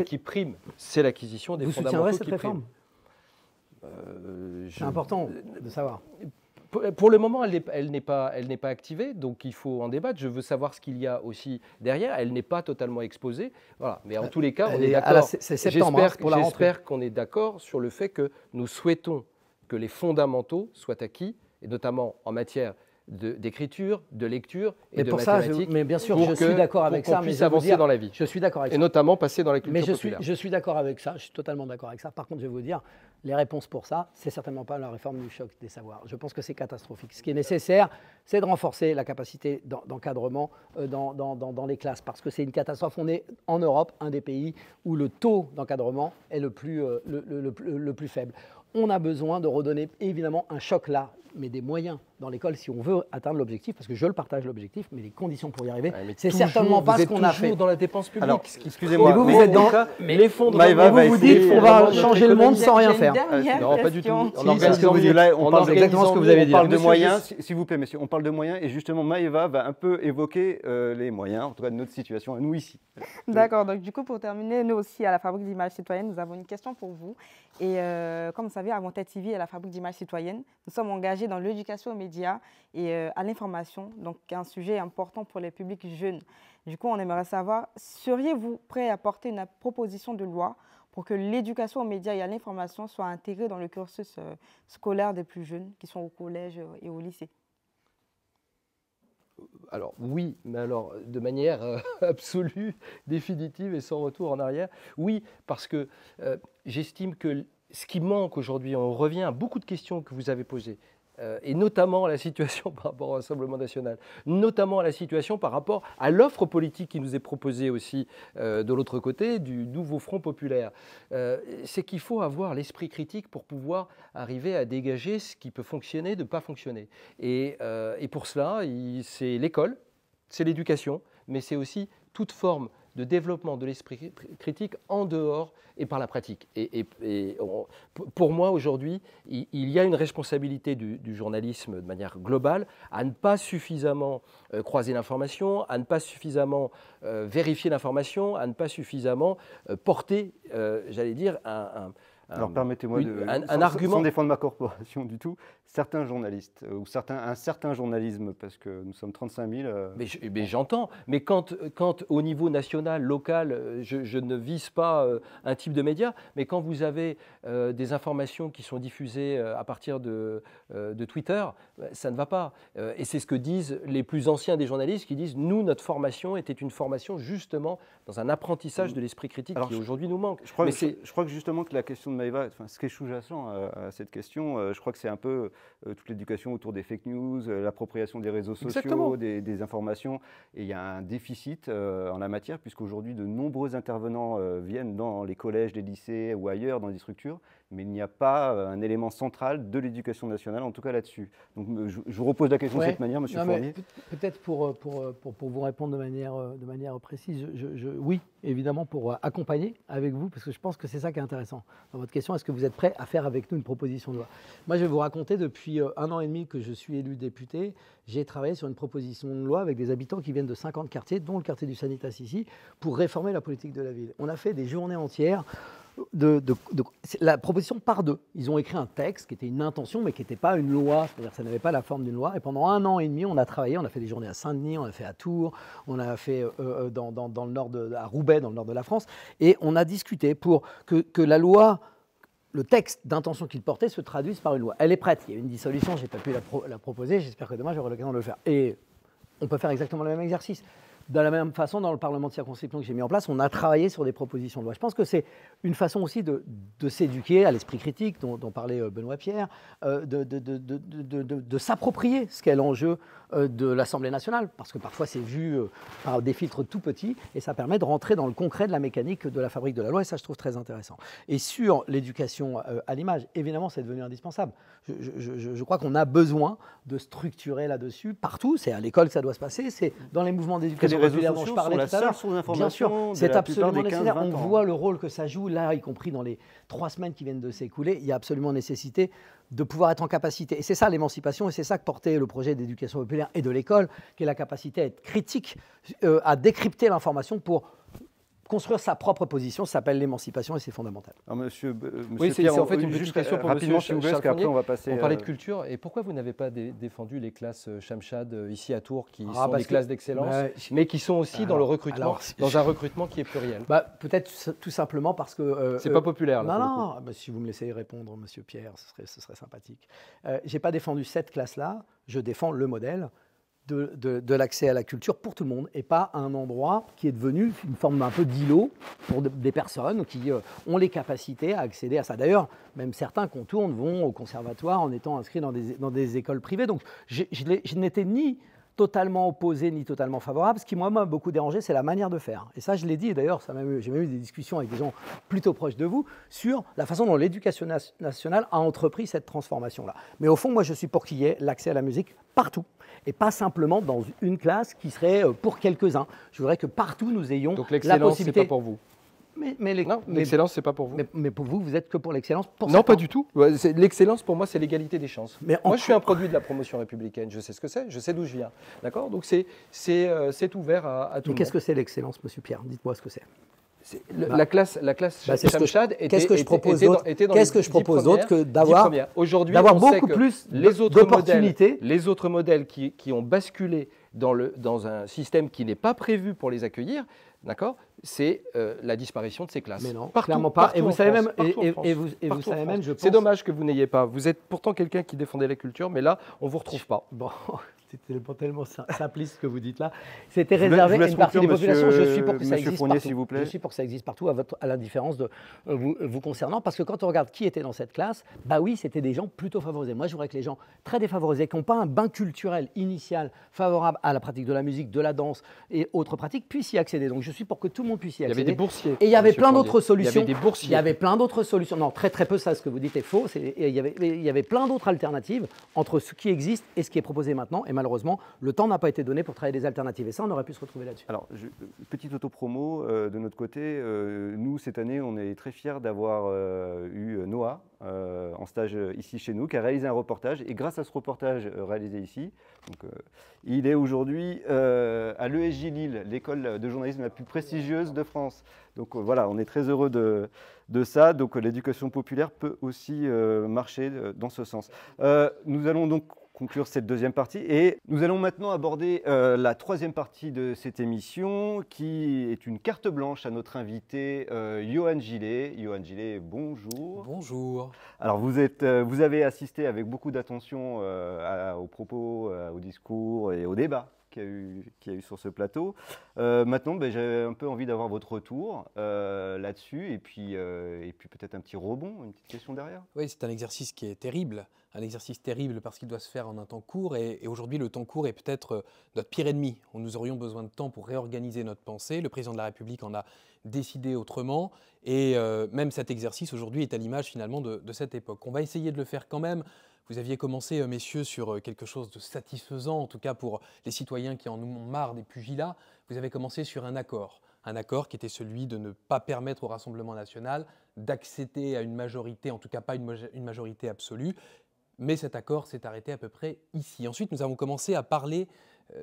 qui prime. C'est l'acquisition des fondamentaux vous soutiendrez cette qui prime. C'est important de savoir. Pour le moment, elle n'est pas activée, donc il faut en débattre. Je veux savoir ce qu'il y a aussi derrière. Elle n'est pas totalement exposée. Voilà. Mais en tous les cas, on est d'accord. C'est septembre pour la rentrée. J'espère qu'on est d'accord sur le fait que nous souhaitons que les fondamentaux soient acquis, et notamment en matière d'écriture, de lecture et de mathématiques. Mais bien sûr, je suis d'accord avec ça. Pour qu'on puisse avancer dans la vie. Je suis d'accord avec ça. Et notamment passer dans la culture populaire. Je suis d'accord avec ça. Je suis totalement d'accord avec ça. Par contre, je vais vous dire, les réponses pour ça, c'est certainement pas la réforme du choc des savoirs. Je pense que c'est catastrophique. Ce qui est nécessaire, c'est de renforcer la capacité d'encadrement dans les classes, parce que c'est une catastrophe. On est en Europe un des pays où le taux d'encadrement est le plus faible. On a besoin de redonner évidemment un choc là. mais des moyens dans l'école si on veut atteindre l'objectif, parce que je le partage l'objectif, mais les conditions pour y arriver, Ouais, mais c'est toujours, certainement pas vous ce êtes qu'on a toujours fait. dans la dépense publique. Alors, ce qui- excusez-moi, Et vous, mais- vous êtes dans l'effondrement. Maëva Et va vous vous essayer- dites qu'on va changer le monde sans rien J'ai faire. une dernière Non, pas du question. tout. Si, parce que vous dites là, on parle exactement ce que vous avez dit. On parle de Monsieur moyens, Gess. s'il vous plaît, messieurs, on parle de moyens et justement Maëva va un peu évoquer les moyens, en tout cas de notre situation à nous ici. D'accord, donc du coup, pour terminer, nous aussi, à la Fabrique d'Images Citoyennes, nous avons une question pour vous. Et comme vous savez, à Montet TV et à la Fabrique d'Images Citoyennes, nous sommes engagés dans l'éducation aux médias et à l'information, donc un sujet important pour les publics jeunes. Du coup, on aimerait savoir, seriez-vous prêt à porter une proposition de loi pour que l'éducation aux médias et à l'information soit intégrée dans le cursus scolaire des plus jeunes qui sont au collège et au lycée? Alors oui, mais alors de manière absolue, définitive et sans retour en arrière. Oui, parce que j'estime que ce qui manque aujourd'hui, on revient à beaucoup de questions que vous avez posées, et notamment à la situation par rapport au Rassemblement national, notamment à la situation par rapport à l'offre politique qui nous est proposée aussi de l'autre côté, du nouveau Front populaire. C'est qu'il faut avoir l'esprit critique pour pouvoir arriver à dégager ce qui peut fonctionner de ne pas fonctionner. Et pour cela, c'est l'école, c'est l'éducation, mais c'est aussi toute forme de développement de l'esprit critique en dehors et par la pratique. Pour moi, aujourd'hui, il y a une responsabilité du journalisme de manière globale à ne pas suffisamment croiser l'information, à ne pas suffisamment vérifier l'information, à ne pas suffisamment porter, j'allais dire, Alors permettez-moi un argument. Sans défendre ma corporation du tout, certains journalistes, ou un certain journalisme, parce que nous sommes 35 000... Mais j'entends, mais quand au niveau national, local, je ne vise pas un type de média, mais quand vous avez des informations qui sont diffusées à partir de Twitter, ça ne va pas. Et c'est ce que disent les plus anciens des journalistes qui disent « Nous, notre formation était une formation justement dans un apprentissage de l'esprit critique qui aujourd'hui nous manque ». Je crois que justement que la question de Maëva, enfin, ce qui est sous-jacent à cette question, je crois que c'est un peu toute l'éducation autour des fake news, l'appropriation des réseaux sociaux, des informations. Et il y a un déficit en la matière, puisqu'aujourd'hui, de nombreux intervenants viennent dans les collèges, les lycées ou ailleurs dans des structures, mais il n'y a pas un élément central de l'éducation nationale, en tout cas là-dessus. Donc je vous repose la question de cette manière, Monsieur Fournier. Peut-être pour vous répondre de manière précise, oui, évidemment, pour accompagner avec vous, parce que je pense que c'est ça qui est intéressant. Dans votre question, est-ce que vous êtes prêt à faire avec nous une proposition de loi? Moi, je vais vous raconter, depuis 1 an et demi que je suis élu député, j'ai travaillé sur une proposition de loi avec des habitants qui viennent de 50 quartiers, dont le quartier du Sanitas ici, pour réformer la politique de la ville. On a fait des journées entières. La proposition par deux. Ils ont écrit un texte qui était une intention, mais qui n'était pas une loi, c'est-à-dire que ça n'avait pas la forme d'une loi. Et pendant 1 an et demi, on a travaillé, on a fait des journées à Saint-Denis, on a fait à Tours, on a fait dans le nord à Roubaix, dans le nord de la France, et on a discuté pour que la loi, le texte d'intention qu'il portait, se traduise par une loi. Elle est prête, il y a eu une dissolution, je n'ai pas pu la proposer, j'espère que demain j'aurai l'occasion de le faire. Et on peut faire exactement le même exercice. De la même façon, dans le Parlement de circonscription que j'ai mis en place, on a travaillé sur des propositions de loi. Je pense que c'est une façon aussi de s'éduquer à l'esprit critique dont parlait Benoît Pierre, de s'approprier ce qu'est l'enjeu de l'Assemblée nationale, parce que parfois c'est vu par des filtres tout petits, et ça permet de rentrer dans le concret de la mécanique de la fabrique de la loi, et ça je trouve très intéressant. Et sur l'éducation à l'image, évidemment c'est devenu indispensable. Je crois qu'on a besoin de structurer là-dessus, partout, c'est à l'école que ça doit se passer, c'est dans les mouvements d'éducation populaire dont je parlais tout à l'heure. Bien sûr, c'est absolument nécessaire. On voit le rôle que ça joue là, y compris dans les 3 semaines qui viennent de s'écouler. Il y a absolument nécessité de pouvoir être en capacité. Et c'est ça l'émancipation, et c'est ça que portait le projet d'éducation populaire et de l'école, qui est la capacité à être critique, à décrypter l'information pour construire sa propre position. Ça s'appelle l'émancipation et c'est fondamental. Alors, monsieur oui, c'est en fait une petite question pour rapidement, monsieur Charles Fournier. On va passer. On parlait de culture, et pourquoi vous n'avez pas défendu les classes Shamshad ici à Tours, qui sont des classes d'excellence, mais qui sont aussi dans le recrutement, dans un recrutement qui est pluriel? Peut-être tout simplement parce que... c'est pas populaire, là. Non, si vous me laissez répondre, monsieur Pierre, ce serait sympathique. Je n'ai pas défendu cette classe-là, je défends le modèle de l'accès à la culture pour tout le monde, et pas un endroit qui est devenu une forme un peu d'îlot pour des personnes qui ont les capacités à accéder à ça. D'ailleurs, même certains contournent vont au conservatoire en étant inscrits dans des écoles privées. Donc je n'étais ni totalement opposé ni totalement favorable. Ce qui, moi, m'a beaucoup dérangé, c'est la manière de faire. Et ça, je l'ai dit, et d'ailleurs, j'ai même eu des discussions avec des gens plutôt proches de vous sur la façon dont l'éducation nationale a entrepris cette transformation-là. Mais au fond, moi, je suis pour qu'il y ait l'accès à la musique partout, et pas simplement dans une classe qui serait pour quelques-uns. Je voudrais que partout, nous ayons Donc la l'excellence, c'est possibilité... pas pour vous. Non, l'excellence, c'est pas pour vous. Mais pour vous, vous êtes que pour l'excellence. Non, pas du tout. L'excellence, pour moi, c'est l'égalité des chances. Mais moi, je suis un produit de la promotion républicaine. Je sais ce que c'est, je sais d'où je viens. D'accord. Donc, c'est ouvert à tout le monde. Qu'est-ce que c'est l'excellence, monsieur Pierre? Dites-moi ce que c'est. La classe Shamshad était Qu'est-ce que je propose d'autre que d'avoir beaucoup plus d'opportunités? Les autres modèles qui ont basculé dans un système qui n'est pas prévu pour les accueillir, d'accord, c'est la disparition de ces classes. Mais non, partout, clairement pas. Et vous savez même, je pense. C'est dommage que vous n'ayez pas. Vous êtes pourtant quelqu'un qui défendait la culture, mais là, on vous retrouve pas. Bon. C'était tellement simpliste ce que vous dites là. C'était réservé à une partie des populations. Je suis pour que ça existe Fournier, partout. Je suis pour que ça existe partout, à la différence de vous concernant. Parce que quand on regarde qui était dans cette classe, bah oui, c'était des gens plutôt favorisés. Moi, je voudrais que les gens très défavorisés, qui n'ont pas un bain culturel initial favorable à la pratique de la musique, de la danse et autres pratiques, puissent y accéder. Donc, je suis pour que tout le monde puisse y accéder. Il y avait des boursiers. Et il y avait plein d'autres solutions. Il y avait des boursiers. Il y avait plein d'autres solutions. Non, très peu, ça, ce que vous dites est faux. Il y avait plein d'autres alternatives entre ce qui existe et ce qui est proposé maintenant. Et malheureusement, le temps n'a pas été donné pour travailler des alternatives. Et ça, on aurait pu se retrouver là-dessus. Alors, petite autopromo de notre côté. Nous, cette année, on est très fiers d'avoir eu Noah en stage ici chez nous, qui a réalisé un reportage. Et grâce à ce reportage réalisé ici, donc, il est aujourd'hui à l'ESJ Lille, l'école de journalisme la plus prestigieuse de France. Donc voilà, on est très heureux de ça. Donc l'éducation populaire peut aussi marcher dans ce sens. Nous allons donc conclure cette deuxième partie et nous allons maintenant aborder la troisième partie de cette émission qui est une carte blanche à notre invité Johan Gillet. Johan Gillet, bonjour. Bonjour. Alors vous avez assisté avec beaucoup d'attention aux propos, au discours et au débat qu'il y a eu sur ce plateau. Maintenant, j'ai un peu envie d'avoir votre retour là-dessus et puis peut-être un petit rebond, une petite question derrière. Oui, c'est un exercice qui est terrible. Un exercice terrible parce qu'il doit se faire en un temps court et aujourd'hui le temps court est peut-être notre pire ennemi. Nous aurions besoin de temps pour réorganiser notre pensée. Le président de la République en a décidé autrement et même cet exercice aujourd'hui est à l'image finalement de cette époque. On va essayer de le faire quand même. Vous aviez commencé, messieurs, sur quelque chose de satisfaisant, en tout cas pour les citoyens qui en ont marre des pugilats. Vous avez commencé sur un accord qui était celui de ne pas permettre au Rassemblement national d'accéder à une majorité, en tout cas pas une majorité absolue. Mais cet accord s'est arrêté à peu près ici. Ensuite, nous avons commencé à parler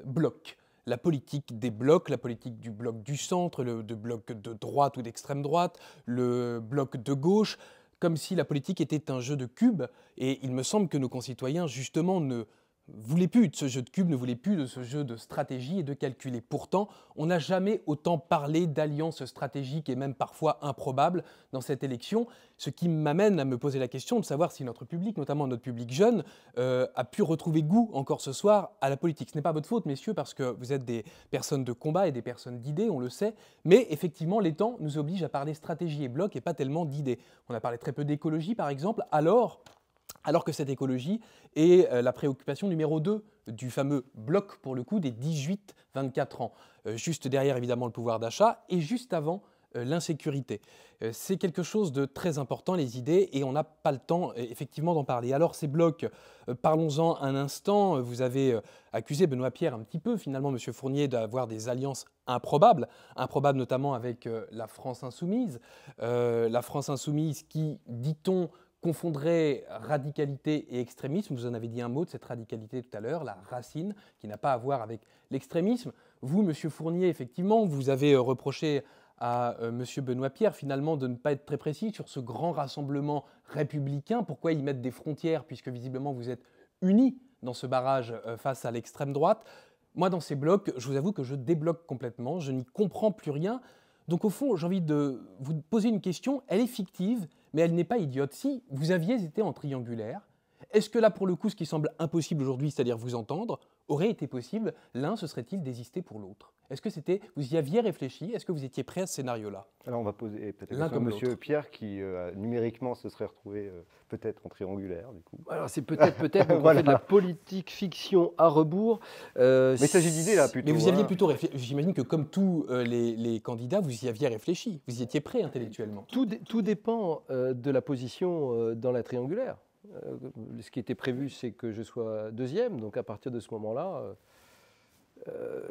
bloc. La politique des blocs, la politique du bloc du centre, le bloc de droite ou d'extrême droite, le bloc de gauche, comme si la politique était un jeu de cubes. Et il me semble que nos concitoyens, justement, ne voulaient plus de ce jeu de cubes, ne voulaient plus de ce jeu de stratégie et de calcul. Et pourtant, on n'a jamais autant parlé d'alliances stratégiques et même parfois improbables dans cette élection, ce qui m'amène à me poser la question de savoir si notre public, notamment notre public jeune, a pu retrouver goût encore ce soir à la politique. Ce n'est pas votre faute, messieurs, parce que vous êtes des personnes de combat et des personnes d'idées, on le sait, mais effectivement, les temps nous obligent à parler stratégie et bloc et pas tellement d'idées. On a parlé très peu d'écologie, par exemple, alors que cette écologie est la préoccupation numéro 2 du fameux bloc, pour le coup, des 18-24 ans. Juste derrière, évidemment, le pouvoir d'achat et juste avant, l'insécurité. C'est quelque chose de très important, les idées, et on n'a pas le temps, effectivement, d'en parler. Alors, ces blocs, parlons-en un instant. Vous avez accusé Benoît Pierre un petit peu, finalement, M. Fournier, d'avoir des alliances improbables notamment avec la France insoumise. La France insoumise qui, dit-on, confondrait radicalité et extrémisme. Vous en avez dit un mot de cette radicalité tout à l'heure, la racine, qui n'a pas à voir avec l'extrémisme. Vous, M. Fournier, effectivement, vous avez reproché à M. Benoît Pierre, finalement, de ne pas être très précis sur ce grand rassemblement républicain. Pourquoi y mettre des frontières, puisque visiblement vous êtes unis dans ce barrage face à l'extrême droite. Moi, dans ces blocs, je vous avoue que je débloque complètement, je n'y comprends plus rien. Donc au fond, j'ai envie de vous poser une question, elle est fictive, mais elle n'est pas idiote. Si vous aviez été en triangulaire Est-ce que là, pour le coup, ce qui semble impossible aujourd'hui, c'est-à-dire vous entendre, aurait été possible? L'un se serait-il désisté pour l'autre? Est-ce que vous y aviez réfléchi? Est-ce que vous étiez prêt à ce scénario-là? Alors on va poser peut-être la L'un question à comme Monsieur l'autre. Pierre qui numériquement se serait retrouvé peut-être en triangulaire du coup. Alors c'est peut-être donc Voilà. on fait de la politique fiction à rebours. Mais il s'agit d'idées là plutôt. Mais vous y aviez hein. plutôt réfléchi. J'imagine que comme tous les candidats, vous y aviez réfléchi. Vous y étiez prêt intellectuellement. Tout dépend de la position dans la triangulaire. Ce qui était prévu, c'est que je sois deuxième. Donc à partir de ce moment-là,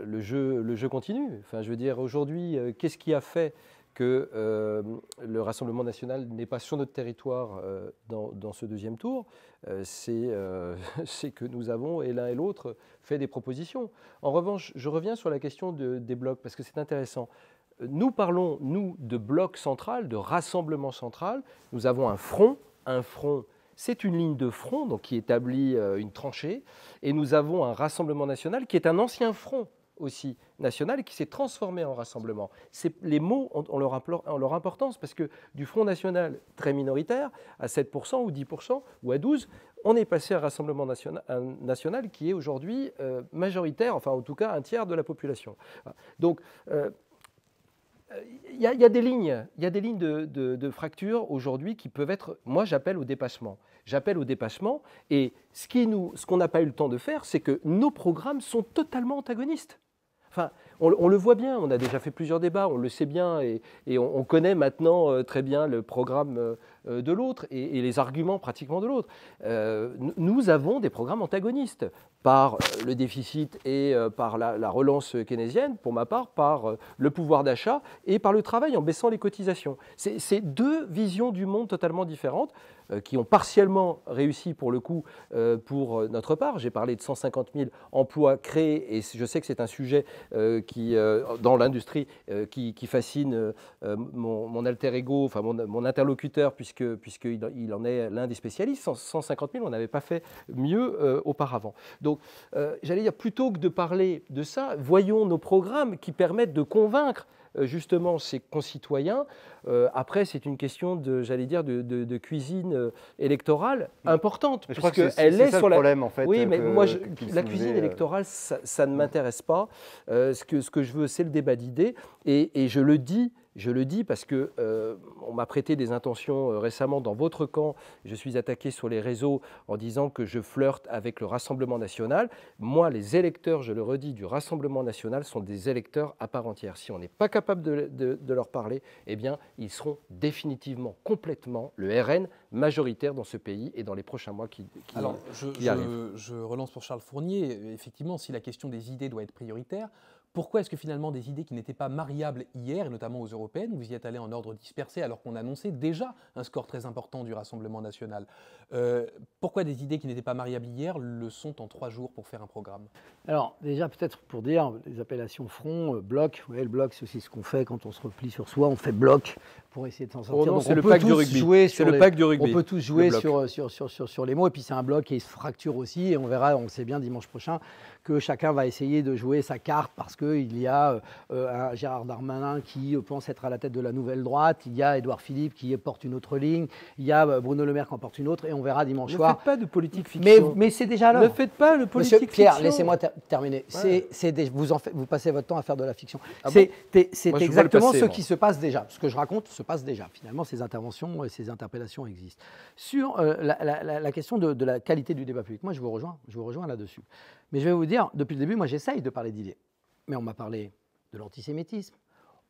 le jeu continue. Enfin, je veux dire, aujourd'hui, qu'est-ce qui a fait que le Rassemblement national n'est pas sur notre territoire dans ce deuxième tour? C'est que nous avons, et l'un et l'autre, fait des propositions. En revanche, je reviens sur la question des blocs, parce que c'est intéressant. Nous parlons, nous, de bloc central, de rassemblement central. Nous avons un front. Un front, c'est une ligne de front donc, qui établit une tranchée. Et nous avons un Rassemblement national qui est un ancien front aussi national et qui s'est transformé en rassemblement. Les mots ont leur importance parce que du Front national très minoritaire à 7% ou 10% ou à 12%, on est passé à un Rassemblement national qui est aujourd'hui majoritaire, enfin en tout cas un tiers de la population. Donc, il y a des lignes de fracture aujourd'hui qui peuvent être, moi j'appelle au dépassement. J'appelle au dépassement et ce qu'on n'a pas eu le temps de faire, c'est que nos programmes sont totalement antagonistes. Enfin, on le voit bien, on a déjà fait plusieurs débats, on le sait bien et on connaît maintenant très bien le programme de l'autre et les arguments pratiquement de l'autre. Nous avons des programmes antagonistes par le déficit et par la relance keynésienne, pour ma part, par le pouvoir d'achat et par le travail en baissant les cotisations. C'est deux visions du monde totalement différentes qui ont partiellement réussi pour le coup pour notre part. J'ai parlé de 150 000 emplois créés et je sais que c'est un sujet qui, dans l'industrie qui fascine mon alter ego, enfin mon interlocuteur puisqu'il en est l'un des spécialistes. 150 000, on n'avait pas fait mieux auparavant. Donc j'allais dire, plutôt que de parler de ça, voyons nos programmes qui permettent de convaincre justement ses concitoyens. Après, c'est une question de cuisine électorale importante. Je crois que c'est ça sur le problème en fait. Oui, mais moi, la soulevait, cuisine électorale, ça ne m'intéresse pas. Ce que je veux, c'est le débat d'idées. Et je le dis parce que on m'a prêté des intentions récemment dans votre camp. Je suis attaqué sur les réseaux en disant que je flirte avec le Rassemblement national. Moi, les électeurs, je le redis, du Rassemblement national sont des électeurs à part entière. Si on n'est pas capable de leur parler, eh bien, ils seront définitivement, complètement le RN majoritaire dans ce pays et dans les prochains mois qui Alors, arrivent. je relance pour Charles Fournier. Effectivement, si la question des idées doit être prioritaire, pourquoi est-ce que finalement des idées qui n'étaient pas mariables hier, et notamment aux européennes, vous y êtes allé en ordre dispersé alors qu'on annonçait déjà un score très important du Rassemblement national? Pourquoi des idées qui n'étaient pas mariables hier le sont en 3 jours pour faire un programme? Alors, déjà, peut-être pour dire, les appellations front, bloc, vous voyez, le bloc, c'est aussi ce qu'on fait quand on se replie sur soi, on fait bloc pour essayer de s'en sortir. Oh non, Donc, c'est on le peut pack du tous rugby. jouer C'est sur le les- pack du rugby. On peut tous jouer le bloc. sur les mots, et puis c'est un bloc qui se fracture aussi, et on verra, on sait bien dimanche prochain, que chacun va essayer de jouer sa carte parce qu'il y a un Gérard Darmanin qui pense être à la tête de la nouvelle droite, il y a Édouard Philippe qui porte une autre ligne, il y a Bruno Le Maire qui en porte une autre, et on verra dimanche Ne soir. faites pas de politique fiction. Mais c'est déjà là. Ne faites pas de politique Monsieur Pierre, fiction. laissez-moi terminer. Ouais. Vous passez votre temps à faire de la fiction. Ah c'est Moi, je vois le exactement passé, ce moi. qui se passe déjà. Ce que je raconte se passe déjà. Finalement, ces interventions et ces interpellations existent. Sur la question de la qualité du débat public, moi, je vous rejoins là-dessus. Mais je vais vous dire, depuis le début, moi, j'essaye de parler d'idées. Mais on m'a parlé de l'antisémitisme,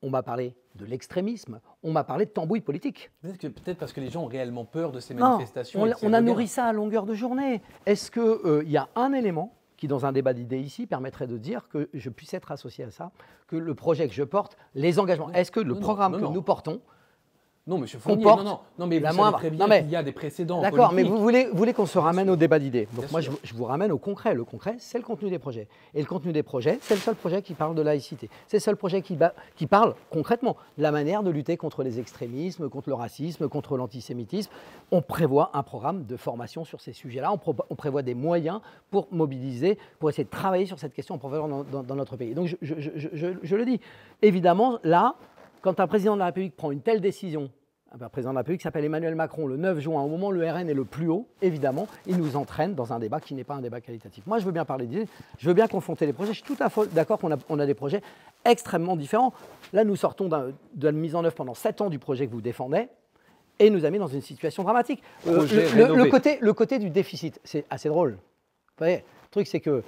on m'a parlé de l'extrémisme, on m'a parlé de tambouille politique. Peut-être parce que les gens ont réellement peur de ces Non, manifestations. et de ces on a regains. nourri ça à longueur de journée. Est-ce qu'il y a un élément qui, dans un débat d'idées ici, permettrait de dire que je puisse être associé à ça, que le projet que je porte, les engagements, est-ce que le programme que nous portons Non, monsieur Fournier, comporte non, mais la vous moindre- savez très Non, bien mais- qu'il y a des précédents D'accord, mais politiques. vous voulez qu'on se ramène au débat d'idées. Donc Bien moi, sûr. je vous ramène au concret. Le concret, c'est le contenu des projets. Et le contenu des projets, c'est le seul projet qui parle de laïcité. C'est le seul projet qui parle concrètement de la manière de lutter contre les extrémismes, contre le racisme, contre l'antisémitisme. On prévoit un programme de formation sur ces sujets-là. On prévoit des moyens pour mobiliser, pour essayer de travailler sur cette question en profondeur dans notre pays. Donc je le dis. Évidemment, là, quand un président de la République prend une telle décision, un président de la République qui s'appelle Emmanuel Macron, le 9 juin, au moment où le RN est le plus haut, évidemment, il nous entraîne dans un débat qui n'est pas un débat qualitatif. Moi, je veux bien parler d'idées, je veux bien confronter les projets. Je suis tout à fait d'accord qu'on a des projets extrêmement différents. Là, nous sortons de la mise en œuvre pendant 7 ans du projet que vous défendez et nous a mis dans une situation dramatique. Le côté du déficit, c'est assez drôle. Vous voyez, le truc, c'est que,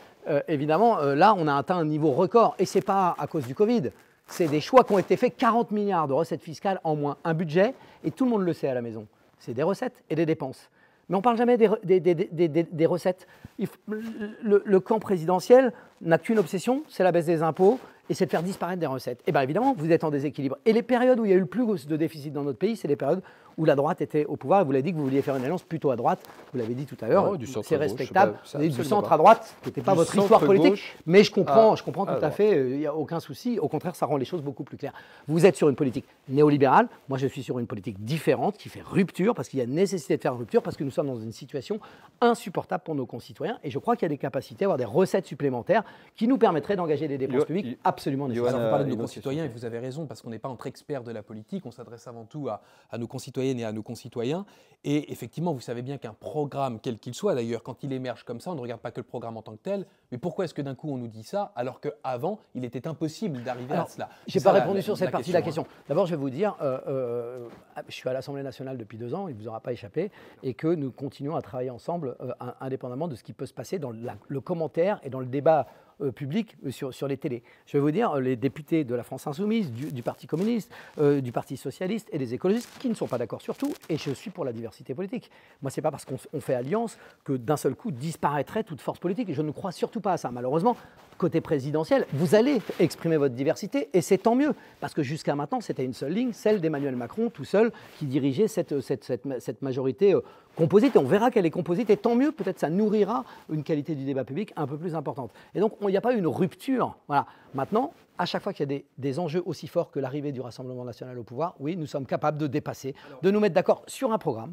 évidemment, là, on a atteint un niveau record et ce n'est pas à cause du Covid. C'est des choix qui ont été faits, 40 milliards de recettes fiscales en moins, un budget, et tout le monde le sait à la maison. C'est des recettes et des dépenses. Mais on ne parle jamais des recettes. Le camp présidentiel n'a qu'une obsession, c'est la baisse des impôts, et c'est de faire disparaître des recettes. Et bien évidemment, vous êtes en déséquilibre. Et les périodes où il y a eu le plus de déficit dans notre pays, c'est les périodes où la droite était au pouvoir. Et vous l'avez dit que vous vouliez faire une alliance plutôt à droite. Vous l'avez dit tout à l'heure. C'est respectable. Vous avez dit du centre à droite, qui n'était pas votre histoire politique. Mais je comprends tout à fait. Il n'y a aucun souci. Au contraire, ça rend les choses beaucoup plus claires. Vous êtes sur une politique néolibérale. Moi, je suis sur une politique différente qui fait rupture parce qu'il y a nécessité de faire rupture parce que nous sommes dans une situation insupportable pour nos concitoyens. Et je crois qu'il y a des capacités à avoir des recettes supplémentaires qui nous permettraient d'engager des dépenses publiques absolument nécessaires. Vous parlez de nos concitoyens et vous avez raison parce qu'on n'est pas entre experts de la politique. On s'adresse avant tout à nos concitoyennes et à nos concitoyens. Et effectivement, vous savez bien qu'un programme, quel qu'il soit d'ailleurs, quand il émerge comme ça, on ne regarde pas que le programme en tant que tel. Mais pourquoi est-ce que d'un coup on nous dit ça alors qu'avant, il était impossible d'arriver à cela? Je n'ai pas répondu sur cette partie de la question. D'abord, je vais vous dire, je suis à l'Assemblée nationale depuis 2 ans, il ne vous aura pas échappé, et que nous continuons à travailler ensemble indépendamment de ce qui peut se passer dans le commentaire et dans le débat public sur les télés. Je vais vous dire, les députés de la France Insoumise, du Parti communiste, du Parti socialiste et des écologistes qui ne sont pas d'accord sur tout, et je suis pour la diversité politique. Moi, ce n'est pas parce qu'on fait alliance que d'un seul coup disparaîtrait toute force politique. Je ne crois surtout pas à ça. Malheureusement, côté présidentiel, vous allez exprimer votre diversité, et c'est tant mieux, parce que jusqu'à maintenant, c'était une seule ligne, celle d'Emmanuel Macron, tout seul, qui dirigeait cette majorité composite, et on verra qu'elle est composite, et tant mieux, peut-être ça nourrira une qualité du débat public un peu plus importante. Et donc, il n'y a pas une rupture. Voilà. Maintenant, à chaque fois qu'il y a des enjeux aussi forts que l'arrivée du Rassemblement national au pouvoir, oui, nous sommes capables de dépasser, de nous mettre d'accord sur un programme.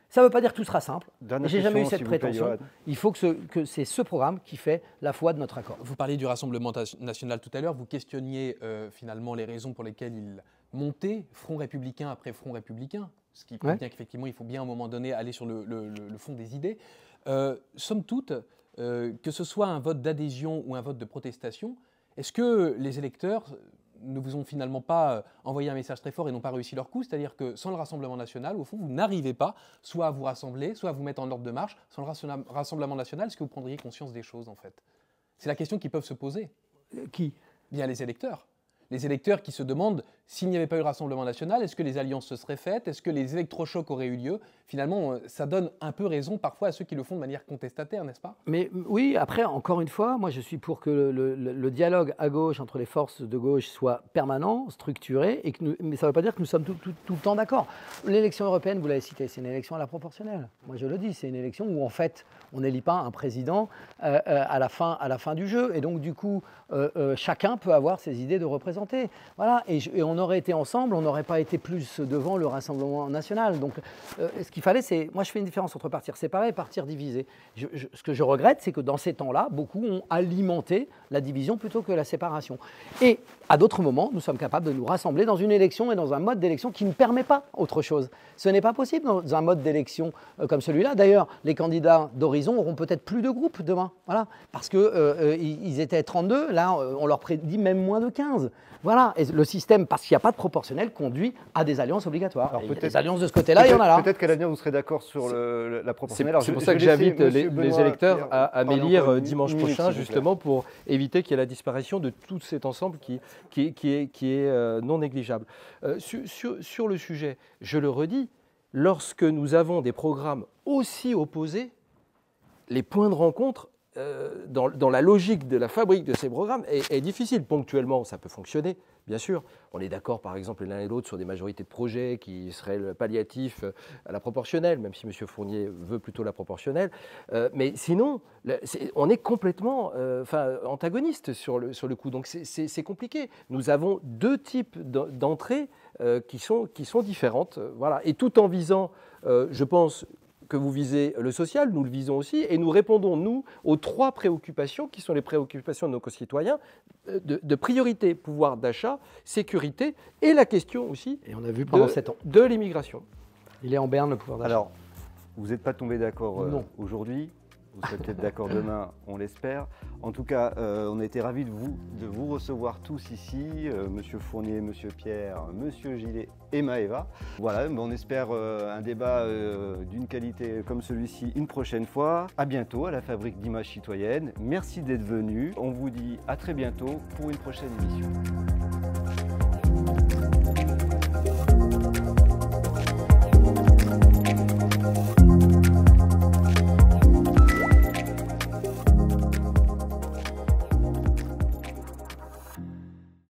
Ça ne veut pas dire que tout sera simple. Je n'ai jamais eu cette prétention. Il faut que c'est ce programme qui fait la foi de notre accord. Vous parliez du Rassemblement national tout à l'heure. Vous questionniez finalement les raisons pour lesquelles il montait front républicain après front républicain. Ce qui prouve bien qu'effectivement, il faut bien à un moment donné aller sur le fond des idées. Somme toute, que ce soit un vote d'adhésion ou un vote de protestation, est-ce que les électeurs ne vous ont finalement pas envoyé un message très fort et n'ont pas réussi leur coup? C'est-à-dire que sans le Rassemblement national, au fond, vous n'arrivez pas soit à vous rassembler, soit à vous mettre en ordre de marche. Sans le Rassemblement national, est-ce que vous prendriez conscience des choses, en fait? C'est la question qu'ils peuvent se poser. Qui? Bien les électeurs. Les électeurs qui se demandent s'il n'y avait pas eu Rassemblement national, est-ce que les alliances se seraient faites? Est-ce que les électrochocs auraient eu lieu? Finalement, ça donne un peu raison parfois à ceux qui le font de manière contestataire, n'est-ce pas? Mais oui, après, encore une fois, moi je suis pour que le dialogue à gauche entre les forces de gauche soit permanent, structuré, mais ça ne veut pas dire que nous sommes tout le temps d'accord. L'élection européenne, vous l'avez cité, c'est une élection à la proportionnelle. Moi je le dis, c'est une élection où en fait on n'élit pas un président à la fin du jeu. Et donc du coup, chacun peut avoir ses idées de représenter. Voilà. Et on aurait été ensemble, on n'aurait pas été plus devant le Rassemblement national. Donc ce qu'il fallait, c'est... Moi je fais une différence entre partir séparé et partir divisé. Ce que je regrette, c'est que dans ces temps-là, beaucoup ont alimenté la division plutôt que la séparation. Et à d'autres moments, nous sommes capables de nous rassembler dans une élection et dans un mode d'élection qui ne permet pas autre chose. Ce n'est pas possible dans un mode d'élection comme celui-là. D'ailleurs, les candidats d'Horizon auront peut-être plus de groupes demain. Voilà. Parce qu'ils étaient 32, là, on leur prédit même moins de 15. Voilà. Et le système, parce qu'il n'y a pas de proportionnel, conduit à des alliances obligatoires. Alors, des alliances de ce côté-là, il y en a là. Peut-être qu'à l'avenir, vous serez d'accord sur la proportionnelle. C'est pour ça que j'invite les électeurs à m'élire dimanche prochain, justement, pour éviter qu'il y ait la disparition de tout cet ensemble qui est non négligeable. Sur le sujet, je le redis, lorsque nous avons des programmes aussi opposés, les points de rencontre dans la logique de la fabrique de ces programmes est difficile. Ponctuellement, ça peut fonctionner, bien sûr. On est d'accord, par exemple, l'un et l'autre sur des majorités de projets qui seraient le palliatif à la proportionnelle, même si M. Fournier veut plutôt la proportionnelle. Mais sinon, on est complètement antagonistes sur le coup. Donc c'est compliqué. Nous avons 2 types d'entrées qui sont différentes. Voilà. Et tout en visant, je pense, que vous visez le social, nous le visons aussi, et nous répondons, nous, aux 3 préoccupations qui sont les préoccupations de nos concitoyens, de priorité, pouvoir d'achat, sécurité, et la question aussi Et on a vu pendant 7 ans. de l'immigration. Il est en berne, le pouvoir d'achat. Alors, vous n'êtes pas tombé d'accord Non. aujourd'hui. Vous serez peut-être d'accord demain, on l'espère. En tout cas, on a été ravis de vous recevoir tous ici, Monsieur Fournier, Monsieur Pierre, Monsieur Gillet et Maëva. Voilà, mais on espère un débat d'une qualité comme celui-ci une prochaine fois. À bientôt à la Fabrique d'images citoyennes. Merci d'être venus. On vous dit à très bientôt pour une prochaine émission.